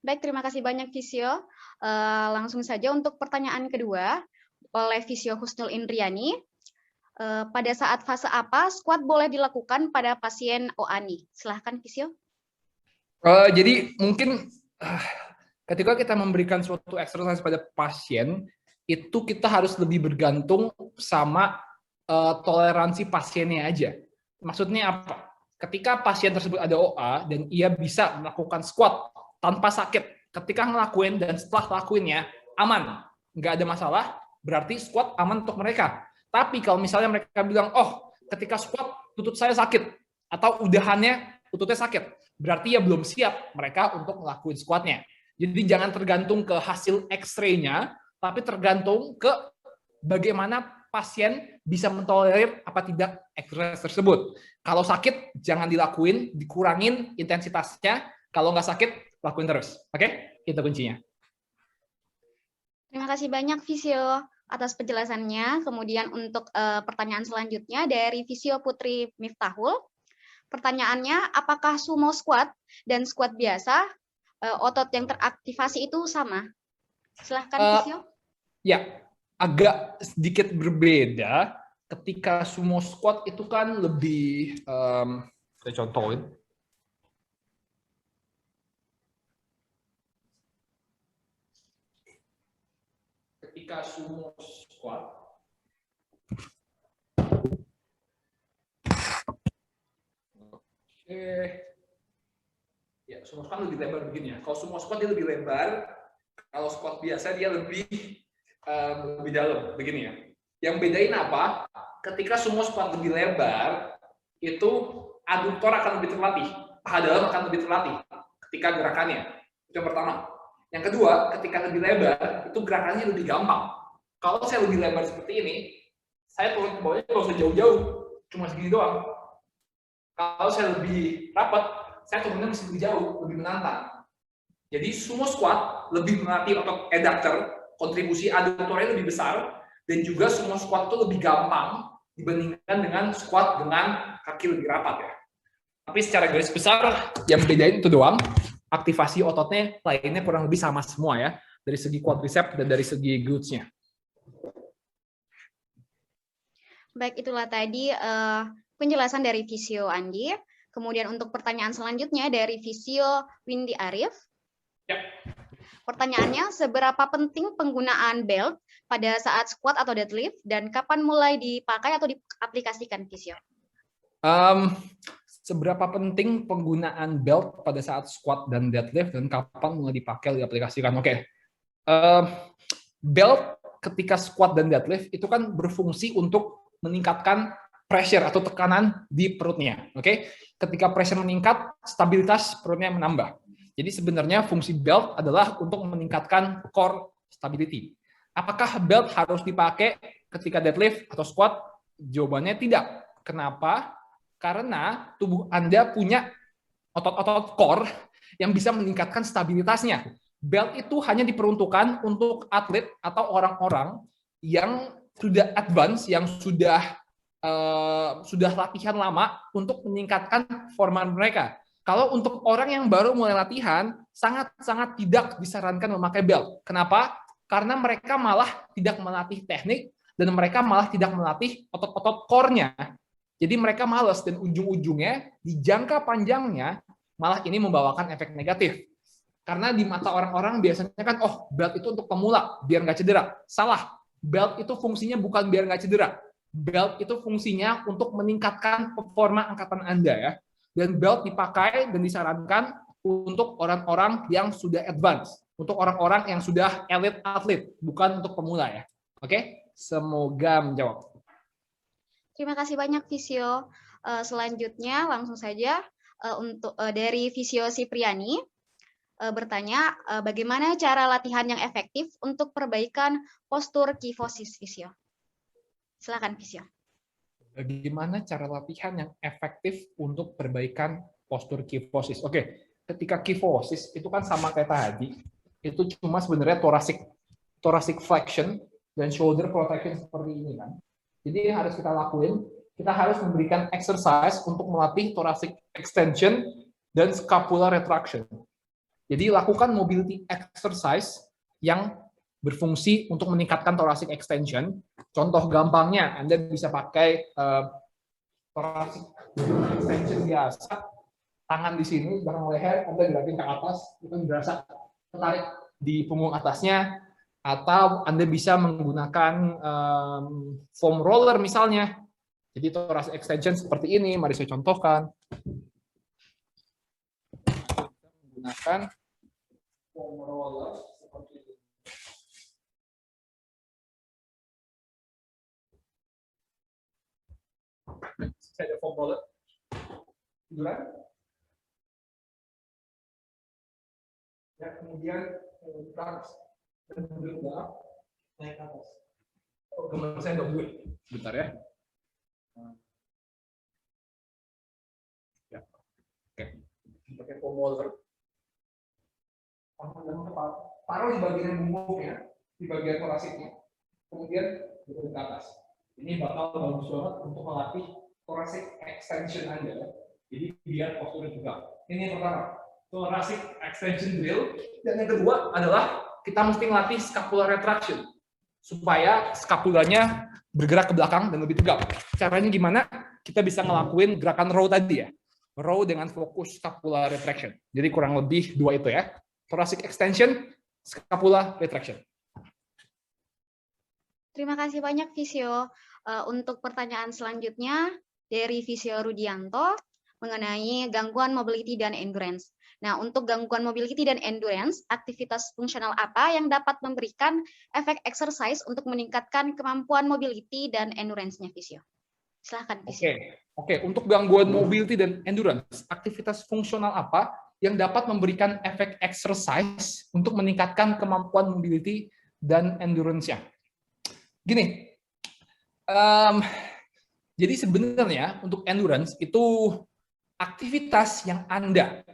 Baik, terima kasih banyak Visio. Langsung saja untuk pertanyaan kedua oleh Visio Husnul Indriani. Pada saat fase apa squat boleh dilakukan pada pasien OANI? Silahkan Visio. Jadi mungkin ketika kita memberikan suatu exercise pada pasien, itu kita harus lebih bergantung sama toleransi pasiennya aja. Maksudnya apa? Ketika pasien tersebut ada OA dan ia bisa melakukan squat tanpa sakit, ketika ngelakuin dan setelah lakuinnya aman, nggak ada masalah, berarti squat aman untuk mereka. Tapi kalau misalnya mereka bilang, oh ketika squat lutut saya sakit, atau udahannya lututnya sakit, berarti ya belum siap mereka untuk ngelakuin squatnya. Jadi jangan tergantung ke hasil X-ray-nya, tapi tergantung ke bagaimana pasien bisa mentolerir apa tidak exercise tersebut. Kalau sakit, jangan dilakuin, dikurangin intensitasnya. Kalau nggak sakit, lakuin terus. Oke? Itu kuncinya. Terima kasih banyak Visio atas penjelasannya. Kemudian untuk pertanyaan selanjutnya dari Visio Putri Miftahul. Pertanyaannya, apakah sumo squat dan squat biasa, otot yang teraktivasi itu sama? Silahkan Visio. Ya, agak sedikit berbeda. Ketika sumo squat itu kan lebih, saya contohin. Ketika sumo squat, ya sumo squat lebih lebar begini ya. Kalau sumo squat dia lebih lebar, kalau squat biasa dia lebih dalam begini ya. Yang bedain apa? Ketika sumo squat lebih lebar, itu aduktor akan lebih terlatih, paha dalam akan lebih terlatih ketika gerakannya. Itu yang pertama. Yang kedua, ketika lebih lebar, itu gerakannya lebih gampang. Kalau saya lebih lebar seperti ini, saya turun ke bawahnya nggak usah jauh-jauh, cuma segini doang. Kalau saya lebih rapat, saya turunnya mesti lebih jauh, lebih menantang. Jadi sumo squat lebih melatih otot adductor, kontribusi aduktornya lebih besar, dan juga sumo squat itu lebih gampang dibandingkan dengan squat dengan kaki lebih rapat ya. Tapi secara garis besar, yang bedain itu doang. Aktivasi ototnya lainnya kurang lebih sama semua ya, dari segi quadricep dan dari segi glutes-nya. Baik, itulah tadi penjelasan dari Visio Andi. Kemudian untuk pertanyaan selanjutnya dari Visio Windy Arif. Ya. Pertanyaannya, seberapa penting penggunaan belt pada saat squat atau deadlift dan kapan mulai dipakai atau diaplikasikan, Visio? Seberapa penting penggunaan belt pada saat squat dan deadlift dan kapan mulai dipakai diaplikasikan? Oke. Belt ketika squat dan deadlift itu kan berfungsi untuk meningkatkan pressure atau tekanan di perutnya. Oke. Ketika pressure meningkat, stabilitas perutnya menambah. Jadi sebenarnya fungsi belt adalah untuk meningkatkan core stability. Apakah belt harus dipakai ketika deadlift atau squat? Jawabannya tidak. Kenapa? Karena tubuh Anda punya otot-otot core yang bisa meningkatkan stabilitasnya. Belt itu hanya diperuntukkan untuk atlet atau orang-orang yang sudah advance, yang sudah latihan lama untuk meningkatkan forma mereka. Kalau untuk orang yang baru mulai latihan, sangat-sangat tidak disarankan memakai belt. Kenapa? Karena mereka malah tidak melatih teknik dan mereka malah tidak melatih otot-otot core-nya. Jadi mereka malas dan ujung-ujungnya di jangka panjangnya malah ini membawakan efek negatif. Karena di mata orang-orang biasanya kan, oh belt itu untuk pemula, biar nggak cedera. Salah, belt itu fungsinya bukan biar nggak cedera. Belt itu fungsinya untuk meningkatkan performa angkatan Anda ya. Dan belt dipakai dan disarankan untuk orang-orang yang sudah advance, untuk orang-orang yang sudah elite atlet, bukan untuk pemula ya. Oke, semoga menjawab. Terima kasih banyak Visio. Selanjutnya langsung saja untuk dari Visio Sipriani bertanya bagaimana cara latihan yang efektif untuk perbaikan postur kifosis Visio. Silakan Visio. Bagaimana cara latihan yang efektif untuk perbaikan postur kifosis? Oke, ketika kifosis itu kan sama kayak tadi, itu cuma sebenarnya thoracic flexion dan shoulder protection seperti ini kan. Jadi yang harus kita lakuin, kita harus memberikan exercise untuk melatih thoracic extension dan scapular retraction. Jadi lakukan mobility exercise yang berfungsi untuk meningkatkan thoracic extension. Contoh gampangnya, Anda bisa pakai thoracic extension biasa, tangan di sini, belakang leher, Anda gerakin ke atas, itu berasa tertarik di punggung atasnya, atau Anda bisa menggunakan foam roller misalnya. Jadi thoracic extension seperti ini, mari saya contohkan. Menggunakan foam roller seperti ini. Saya ada foam roller. Tiduran. Ya, kemudian naik ke atas. Oh, gambar saya nggak buat. Bentar ya. Ya. Oke. Pakai foam roller. Taruh di bagian punggungnya, di bagian thorasiknya, kemudian turun ke atas. Ini bakal bagus banget untuk melatih thoracic extension Anda. Jadi biar posturnya juga. Ini yang pertama, thoracic extension drill. Dan yang kedua adalah kita mesti melatih scapular retraction supaya skapulanya bergerak ke belakang dan lebih tegap. Caranya gimana? Kita bisa ngelakuin gerakan row tadi ya. Row dengan fokus scapular retraction. Jadi kurang lebih dua itu ya. Thoracic extension, scapula retraction. Terima kasih banyak Visio. Untuk pertanyaan selanjutnya dari Visio Rudianto mengenai gangguan mobility dan endurance. Nah, untuk gangguan mobility dan endurance, aktivitas fungsional apa yang dapat memberikan efek exercise untuk meningkatkan kemampuan mobility dan endurance-nya Visio? Silahkan Visio. Oke. Untuk gangguan mobility dan endurance, aktivitas fungsional apa yang dapat memberikan efek exercise untuk meningkatkan kemampuan mobility dan endurance-nya? Gini, jadi sebenarnya untuk endurance itu aktivitas yang Anda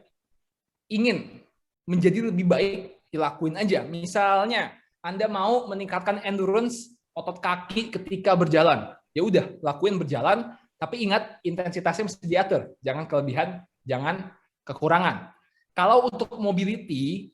ingin menjadi lebih baik, dilakuin aja. Misalnya, Anda mau meningkatkan endurance otot kaki ketika berjalan. Ya udah, lakuin berjalan, tapi ingat intensitasnya mesti diatur. Jangan kelebihan, jangan kekurangan. Kalau untuk mobility,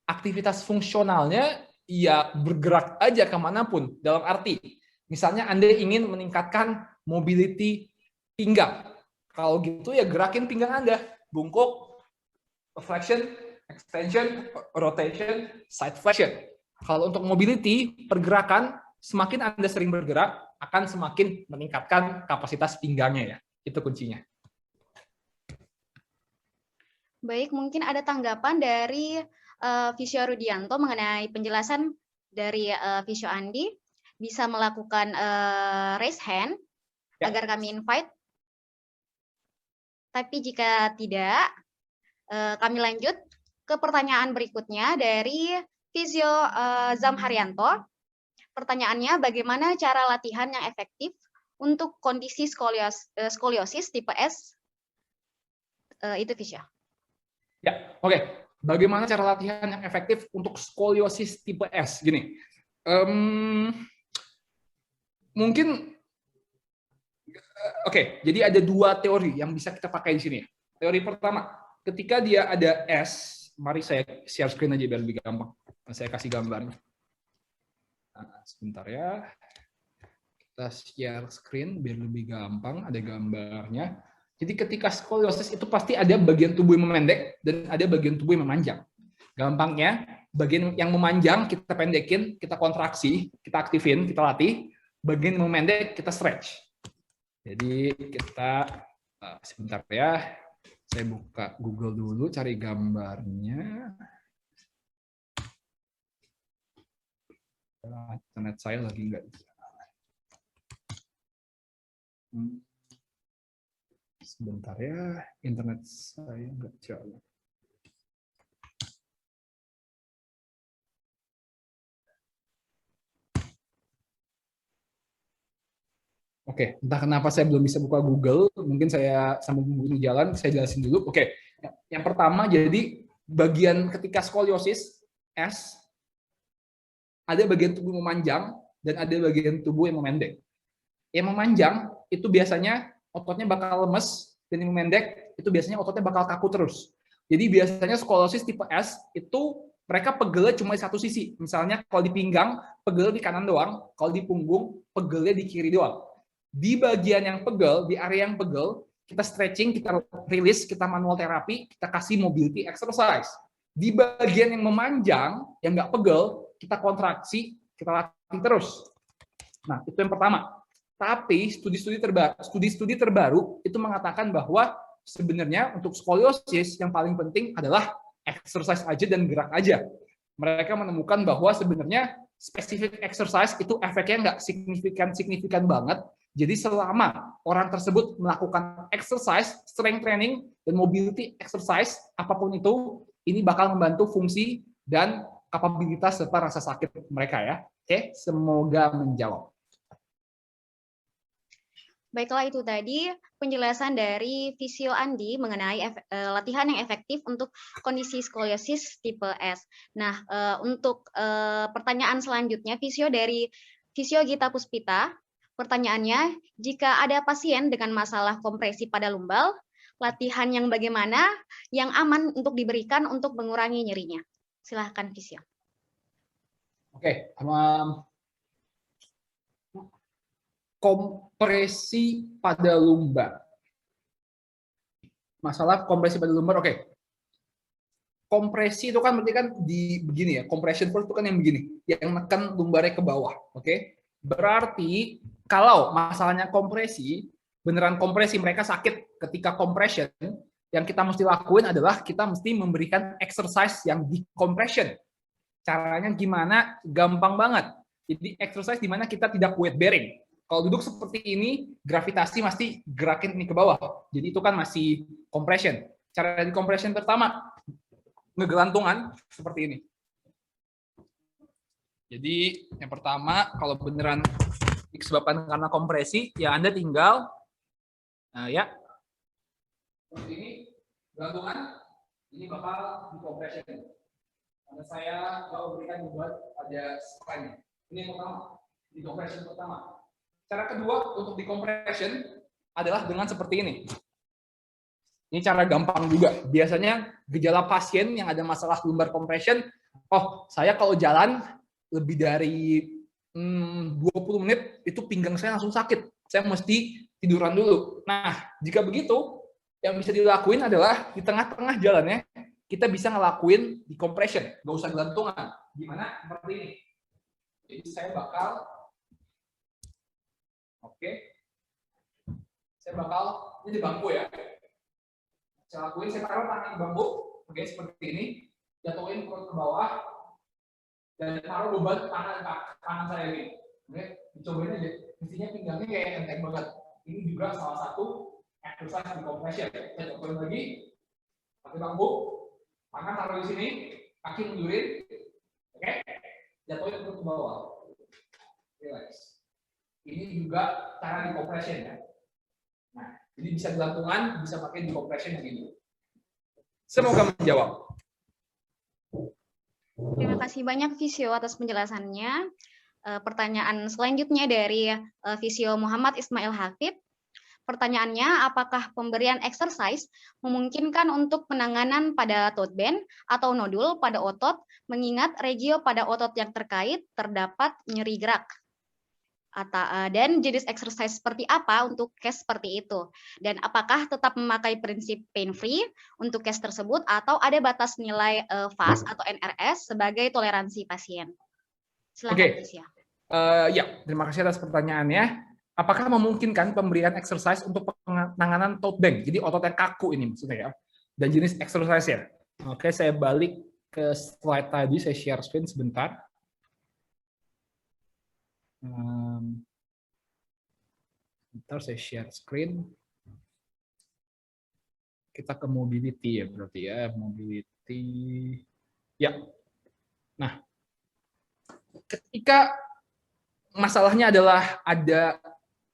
aktivitas fungsionalnya ya bergerak aja kemanapun. Dalam arti, misalnya Anda ingin meningkatkan mobility pinggang. Kalau gitu ya gerakin pinggang Anda. Bungkuk, flexion, extension, rotation, side flexion. Kalau untuk mobility, pergerakan, semakin Anda sering bergerak, akan semakin meningkatkan kapasitas pinggangnya ya. Itu kuncinya. Baik, mungkin ada tanggapan dari Visio Rudianto mengenai penjelasan dari Visio Andi. Bisa melakukan raise hand agar kami invite. Tapi jika tidak, kami lanjut ke pertanyaan berikutnya dari Visio Zamharyanto. Pertanyaannya, bagaimana cara latihan yang efektif untuk kondisi skoliosis tipe S? Itu Visio. Ya, oke. Bagaimana cara latihan yang efektif untuk skoliosis tipe S? Gini, mungkin, oke. Jadi ada dua teori yang bisa kita pakai di sini. Teori pertama, ketika dia ada S, mari saya share screen aja biar lebih gampang. Saya kasih gambar. Nah, sebentar ya. Kita Kita share screen biar lebih gampang, ada gambarnya. Jadi ketika skoliosis itu pasti ada bagian tubuh yang memendek dan ada bagian tubuh yang memanjang. Gampangnya, bagian yang memanjang kita pendekin, kita kontraksi, kita aktifin, kita latih. Bagian yang memendek kita stretch. Jadi kita sebentar ya, saya buka Google dulu, cari gambarnya. Internet saya lagi nggak bisa. Sebentar ya, internet saya nggak jalan. Oke, entah kenapa saya belum bisa buka Google, mungkin saya sambil menunggu jalan, saya jelasin dulu. Oke, yang pertama jadi bagian ketika skoliosis, S, ada bagian tubuh memanjang dan ada bagian tubuh yang memendek. Yang memanjang itu biasanya ototnya bakal lemes, dan yang memendek itu biasanya ototnya bakal kaku terus. Jadi biasanya skoliosis tipe S itu mereka pegelnya cuma di satu sisi. Misalnya kalau di pinggang, pegel di kanan doang, kalau di punggung, pegelnya di kiri doang. Di bagian yang pegel, di area yang pegel, kita stretching, kita rilis, kita manual terapi, kita kasih mobility exercise. Di bagian yang memanjang, yang nggak pegel, kita kontraksi, kita latih terus. Nah, itu yang pertama. Tapi studi-studi terbaru itu mengatakan bahwa sebenarnya untuk skoliosis yang paling penting adalah exercise aja dan gerak aja. Mereka menemukan bahwa sebenarnya specific exercise itu efeknya nggak signifikan banget. Jadi selama orang tersebut melakukan exercise, strength training, dan mobility exercise, apapun itu, ini bakal membantu fungsi dan kapabilitas serta rasa sakit mereka ya. Oke, semoga menjawab. Baiklah, itu tadi penjelasan dari Fisio Andi mengenai latihan yang efektif untuk kondisi skoliosis tipe S. Nah, untuk pertanyaan selanjutnya, Fisio dari Fisio Gita Puspita, pertanyaannya, jika ada pasien dengan masalah kompresi pada lumbal, latihan yang bagaimana yang aman untuk diberikan untuk mengurangi nyerinya? Silahkan, Fisio. Oke, kompresi pada lumbar. Masalah kompresi pada lumbar, oke. Kompresi itu kan berarti kan di begini ya, compression force itu kan yang begini, yang menekan lumbarnya ke bawah, oke. Berarti kalau masalahnya kompresi, beneran kompresi mereka sakit ketika compression, yang kita mesti lakuin adalah kita mesti memberikan exercise yang di compression. Caranya gimana? Gampang banget. Jadi exercise di mana kita tidak weight bearing. Kalau duduk seperti ini, gravitasi masih gerakin ini ke bawah. Jadi itu kan masih compression. Cara di compression pertama, ngegelantungan seperti ini. Jadi yang pertama, kalau beneran disebabkan karena kompresi, ya Anda tinggal, ya, seperti ini, gelantungan, ini bakal di compression. Karena saya mau berikan buat ada spine. Ini yang pertama, di compression pertama. Cara kedua untuk di compression adalah dengan seperti ini. Ini cara gampang juga. Biasanya gejala pasien yang ada masalah lumbar compression, oh saya kalau jalan lebih dari 20 menit itu pinggang saya langsung sakit. Saya mesti tiduran dulu. Nah, jika begitu, yang bisa dilakuin adalah di tengah-tengah jalannya kita bisa ngelakuin di compression, nggak usah gelantungan. Gimana? Seperti ini. Jadi saya bakal, oke, saya bakal ini di bangku ya. Saya lakuin, saya taruh tangan di bangku, oke, seperti ini, jatuhin perut ke bawah, dan taruh beban tangan saya ini. Oke, dicobain aja. Mestinya pinggangnya kayak enteng banget. Ini juga salah satu exercise di compression. Saya cobain lagi, pakai bangku, tangan taruh di sini, kaki mundurin, oke, jatuhin perut ke bawah. Relax. Ini juga cara di compression ya. Nah, jadi bisa gelantungan, bisa pakai di compression yang ini. Semoga menjawab. Terima kasih banyak Fisio atas penjelasannya. Pertanyaan selanjutnya dari Fisio Muhammad Ismail Hafid. Pertanyaannya, apakah pemberian exercise memungkinkan untuk penanganan pada tote band atau nodul pada otot, mengingat regio pada otot yang terkait terdapat nyeri gerak? Dan jenis exercise seperti apa untuk case seperti itu? Dan apakah tetap memakai prinsip pain free untuk case tersebut atau ada batas nilai FAS atau NRS sebagai toleransi pasien? Silakan, Gisya. Ya, terima kasih atas pertanyaannya. Apakah memungkinkan pemberian exercise untuk penanganan tote bag? Jadi otot yang kaku ini maksudnya ya. Dan jenis exercise ya. Oke, saya balik ke slide tadi, saya share screen sebentar. Bentar, saya share screen. Kita ke mobility ya berarti ya, mobility. Ya. Nah, ketika masalahnya adalah ada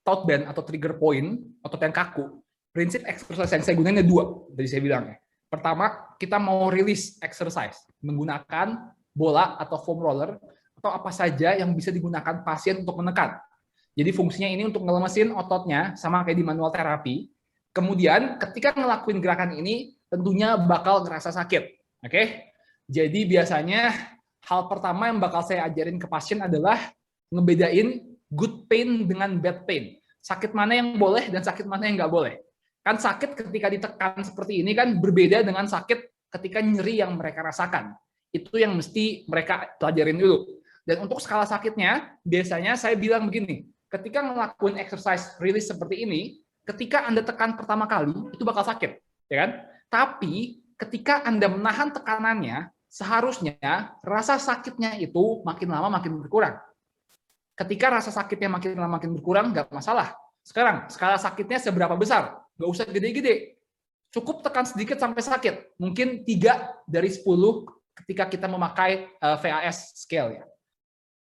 tote band atau trigger point, otot yang kaku, prinsip exercise yang saya gunakan ada 2, tadi saya bilang ya. Pertama, kita mau release exercise menggunakan bola atau foam roller atau apa saja yang bisa digunakan pasien untuk menekan. Jadi fungsinya ini untuk ngelemesin ototnya, sama kayak di manual terapi. Kemudian ketika ngelakuin gerakan ini, tentunya bakal ngerasa sakit. Oke? Jadi biasanya hal pertama yang bakal saya ajarin ke pasien adalah ngebedain good pain dengan bad pain. Sakit mana yang boleh dan sakit mana yang nggak boleh. Kan sakit ketika ditekan seperti ini kan berbeda dengan sakit ketika nyeri yang mereka rasakan. Itu yang mesti mereka pelajarin dulu. Dan untuk skala sakitnya, biasanya saya bilang begini, ketika ngelakuin exercise release seperti ini, ketika Anda tekan pertama kali, itu bakal sakit, ya kan? Tapi ketika Anda menahan tekanannya, seharusnya rasa sakitnya itu makin lama makin berkurang. Ketika rasa sakitnya makin lama makin berkurang, nggak masalah. Sekarang, skala sakitnya seberapa besar? Nggak usah gede-gede. Cukup tekan sedikit sampai sakit. Mungkin 3 dari 10 ketika kita memakai VAS scale ya.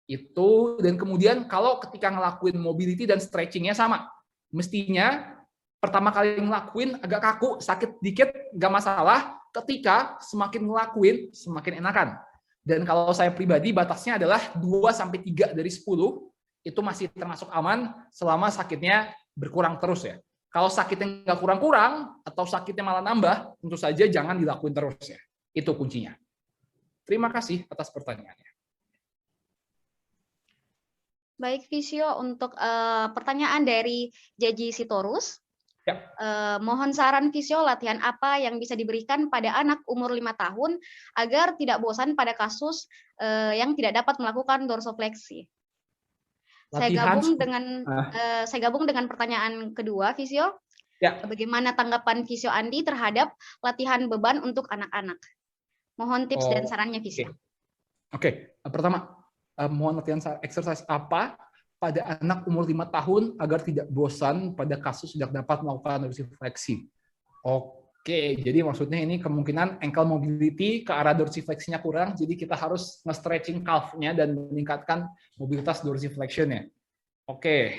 Itu, dan kemudian kalau ketika ngelakuin mobility dan stretchingnya sama. Mestinya pertama kali ngelakuin agak kaku, sakit dikit, nggak masalah. Ketika semakin ngelakuin, semakin enakan. Dan kalau saya pribadi, batasnya adalah 2-3 dari 10, itu masih termasuk aman selama sakitnya berkurang terus ya. Kalau sakitnya nggak kurang-kurang, atau sakitnya malah nambah, tentu saja jangan dilakuin terus ya. Itu kuncinya. Terima kasih atas pertanyaannya. Baik, Visio, untuk pertanyaan dari Jaji Sitorus. Ya. Mohon saran Visio latihan apa yang bisa diberikan pada anak umur 5 tahun agar tidak bosan pada kasus yang tidak dapat melakukan dorsofleksi. Saya gabung dengan pertanyaan kedua, Visio. Ya. Bagaimana tanggapan Visio Andi terhadap latihan beban untuk anak-anak? Mohon tips dan sarannya, Visio. Oke. Pertama, mohon latihan exercise apa pada anak umur 5 tahun agar tidak bosan pada kasus tidak dapat melakukan dorsifleksi. Oke, jadi maksudnya ini kemungkinan ankle mobility ke arah dorsifleksinya kurang, jadi kita harus nge-stretching calf-nya dan meningkatkan mobilitas dorsiflexion-nya. Oke,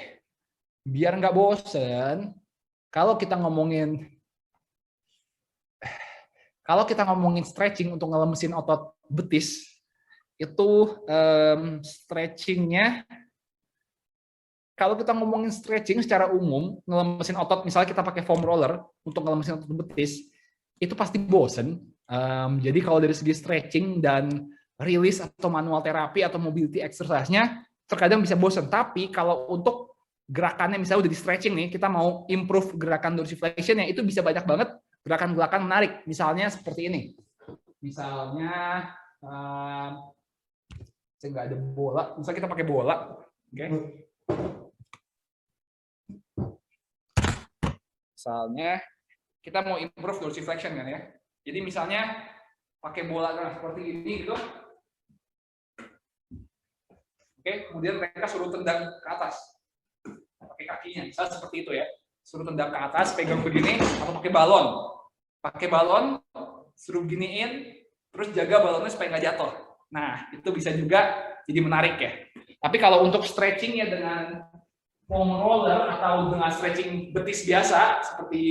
biar nggak bosan, kalau kita ngomongin stretching untuk ngelemesin otot betis, itu stretchingnya, kalau kita ngomongin stretching secara umum, ngelemesin otot, misalnya kita pakai foam roller untuk ngelemesin otot betis, itu pasti bosen. Jadi kalau dari segi stretching dan release atau manual terapi atau mobility exercise-nya, terkadang bisa bosen. Tapi kalau untuk gerakannya, misalnya udah di stretching nih, kita mau improve gerakan dorsiflexion-nya, itu bisa banyak banget gerakan-gerakan menarik. Misalnya seperti ini. Misalnya, saya nggak ada bola, misalnya kita pakai bola, oke? Misalnya kita mau improve dorsiflexion kan ya, jadi misalnya pakai bola seperti ini gitu, oke? Kemudian mereka suruh tendang ke atas, pakai kakinya, misalnya seperti itu ya, suruh tendang ke atas, pegang begini, atau pakai balon, suruh giniin, terus jaga balonnya supaya nggak jatuh. Nah, itu bisa juga jadi menarik ya. Tapi kalau untuk stretching ya dengan foam roller atau dengan stretching betis biasa, seperti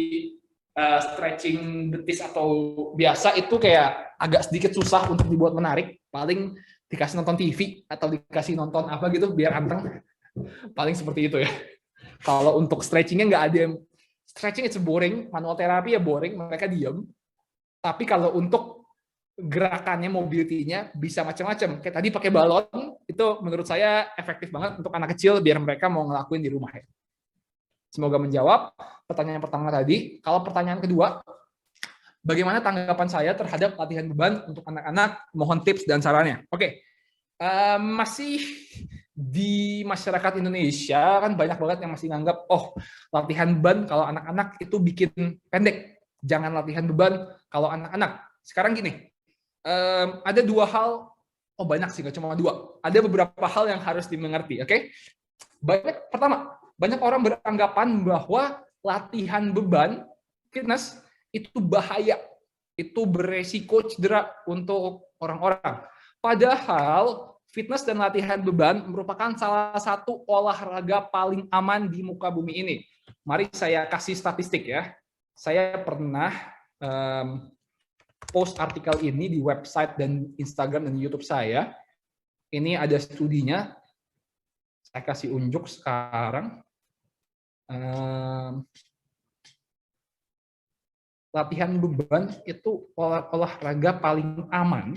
stretching betis atau biasa, itu kayak agak sedikit susah untuk dibuat menarik. Paling dikasih nonton TV atau dikasih nonton apa gitu biar anteng. Paling seperti itu ya. Kalau untuk stretchingnya nggak ada yang, stretching it's boring, manual terapi ya boring, mereka diem. Tapi kalau untuk gerakannya, mobility-nya bisa macam-macam. Kayak tadi pakai balon, Itu menurut saya efektif banget untuk anak kecil biar mereka mau ngelakuin di rumah ya. Semoga menjawab pertanyaan pertama tadi. Kalau pertanyaan kedua, bagaimana tanggapan saya terhadap latihan beban untuk anak-anak? Mohon tips dan sarannya. Oke, masih di masyarakat Indonesia kan banyak banget yang masih nganggap, oh latihan beban kalau anak-anak itu bikin pendek. Jangan latihan beban kalau anak-anak. Sekarang gini, ada dua hal, oh banyak sih, nggak cuma dua. Ada beberapa hal yang harus dimengerti, oke? Pertama, banyak orang beranggapan bahwa latihan beban fitness itu bahaya, itu beresiko cedera untuk orang-orang. Padahal fitness dan latihan beban merupakan salah satu olahraga paling aman di muka bumi ini. Mari saya kasih statistik ya. Saya pernah post artikel ini di website dan Instagram dan YouTube saya. Ini ada studinya. Saya kasih unjuk sekarang. Latihan beban itu olahraga paling aman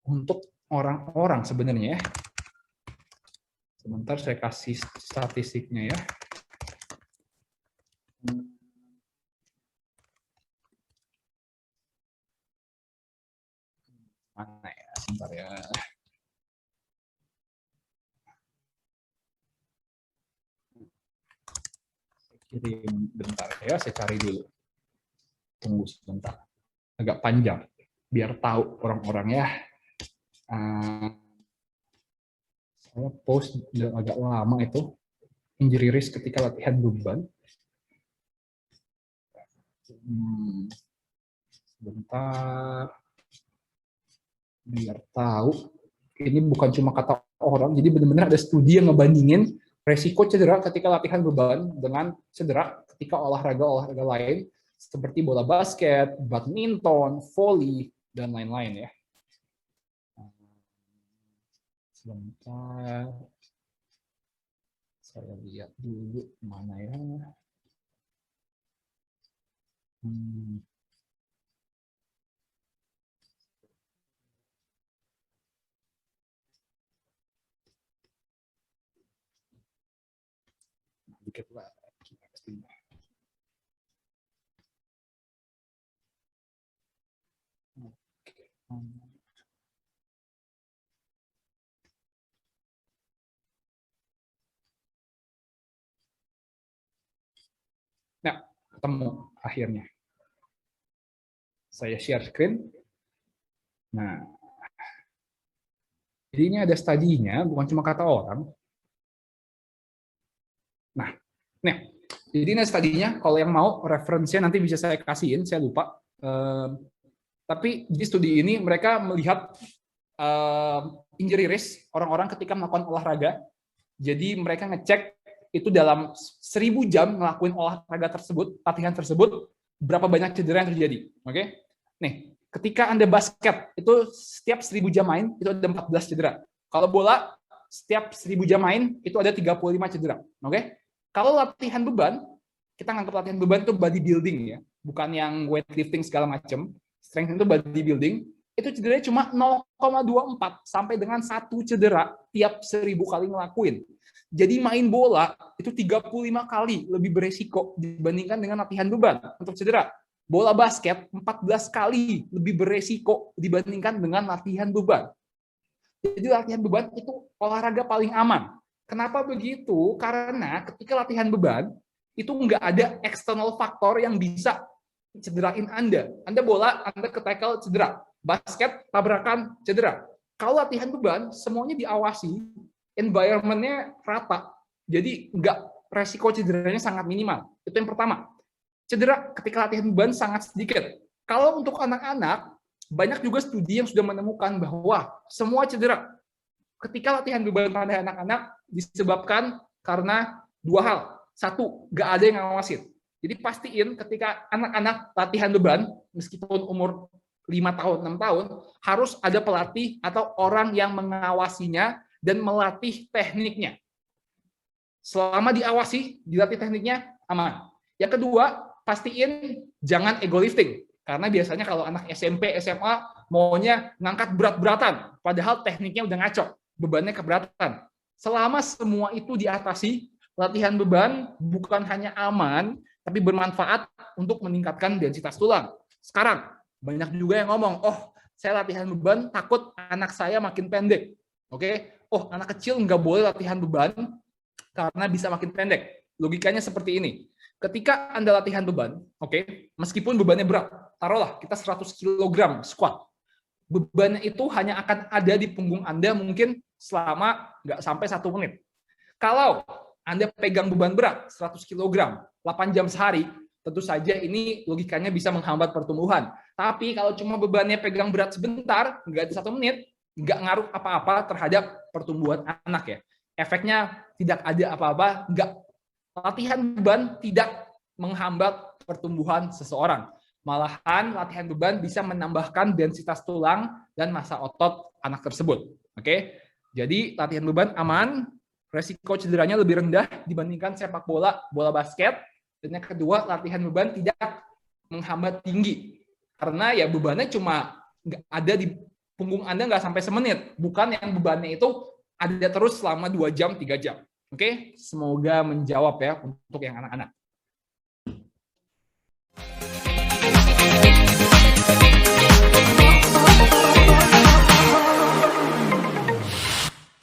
untuk orang-orang sebenarnya ya. Sebentar saya kasih statistiknya ya. Mana ya? Sebentar ya. Kirim bentar ya, saya cari dulu. Tunggu sebentar. Agak panjang, biar tahu orang-orang ya. Saya post agak lama itu, injury risk ketika latihan beban. Sebentar, biar tahu. Ini bukan cuma kata orang, jadi benar-benar ada studi yang ngebandingin resiko cedera ketika latihan beban dengan cedera ketika olahraga-olahraga lain seperti bola basket, badminton, volley, dan lain-lain ya. Sebentar, saya lihat dulu mana ya. Dikit lagi. Nah, ketemu akhirnya. Saya share screen. Nah, jadi ini ada studinya, bukan cuma kata orang. Nah, jadi ini studinya. Kalau yang mau referensinya nanti bisa saya kasihin, saya lupa. Tapi di studi ini mereka melihat injury risk orang-orang ketika melakukan olahraga. Jadi mereka ngecek itu dalam 1000 jam ngelakuin olahraga tersebut, latihan tersebut, berapa banyak cedera yang terjadi. Oke? Nih, ketika Anda basket, itu setiap 1000 jam main, itu ada 14 cedera. Kalau bola, setiap 1000 jam main, itu ada 35 cedera. Oke? Kalau latihan beban, kita nganggap latihan beban itu bodybuilding ya, bukan yang weightlifting segala macam. Strength itu bodybuilding, itu cederanya cuma 0,24 sampai dengan 1 cedera tiap 1000 kali ngelakuin. Jadi main bola itu 35 kali lebih beresiko dibandingkan dengan latihan beban untuk cedera. Bola basket 14 kali lebih beresiko dibandingkan dengan latihan beban. Jadi latihan beban itu olahraga paling aman. Kenapa begitu? Karena ketika latihan beban, itu nggak ada external faktor yang bisa cederain Anda. Anda bola, Anda ke-tackle, cedera. Basket, tabrakan, cedera. Kalau latihan beban, semuanya diawasi, environment-nya rata. Jadi nggak, resiko cederanya sangat minimal. Itu yang pertama. Cedera ketika latihan beban sangat sedikit. Kalau untuk anak-anak, banyak juga studi yang sudah menemukan bahwa semua cedera ketika latihan beban pada anak-anak disebabkan karena 2 hal. 1, nggak ada yang ngawasin. Jadi pastiin ketika anak-anak latihan beban, meskipun umur 5 tahun, 6 tahun, harus ada pelatih atau orang yang mengawasinya dan melatih tekniknya. Selama diawasi, dilatih tekniknya, aman. Yang kedua, pastiin jangan ego lifting. Karena biasanya kalau anak SMP, SMA, maunya ngangkat berat-beratan, padahal tekniknya udah ngaco. bebannya keberatan. Selama semua itu diatasi, latihan beban bukan hanya aman, tapi bermanfaat untuk meningkatkan densitas tulang. Sekarang, banyak juga yang ngomong, oh, saya latihan beban, takut anak saya makin pendek. Oke, oh, anak kecil nggak boleh latihan beban karena bisa makin pendek. Logikanya seperti ini. Ketika Anda latihan beban, oke, meskipun bebannya berat, taruhlah kita 100 kg squat, bebannya itu hanya akan ada di punggung Anda mungkin selama nggak sampai 1 menit. Kalau Anda pegang beban berat 100 kg, 8 jam sehari, tentu saja ini logikanya bisa menghambat pertumbuhan. Tapi kalau cuma bebannya pegang berat sebentar, nggak ada 1 menit, nggak ngaruh apa-apa terhadap pertumbuhan anak ya. Efeknya tidak ada apa-apa, nggak. Latihan beban tidak menghambat pertumbuhan seseorang. Malahan latihan beban bisa menambahkan densitas tulang dan massa otot anak tersebut. Oke, jadi latihan beban aman, resiko cederanya lebih rendah dibandingkan sepak bola, bola basket. Dan yang kedua, latihan beban tidak menghambat tinggi. Karena ya bebannya cuma nggak ada di punggung Anda nggak sampai semenit. Bukan yang bebannya itu ada terus selama 2 jam, 3 jam. Oke, semoga menjawab ya untuk yang anak-anak.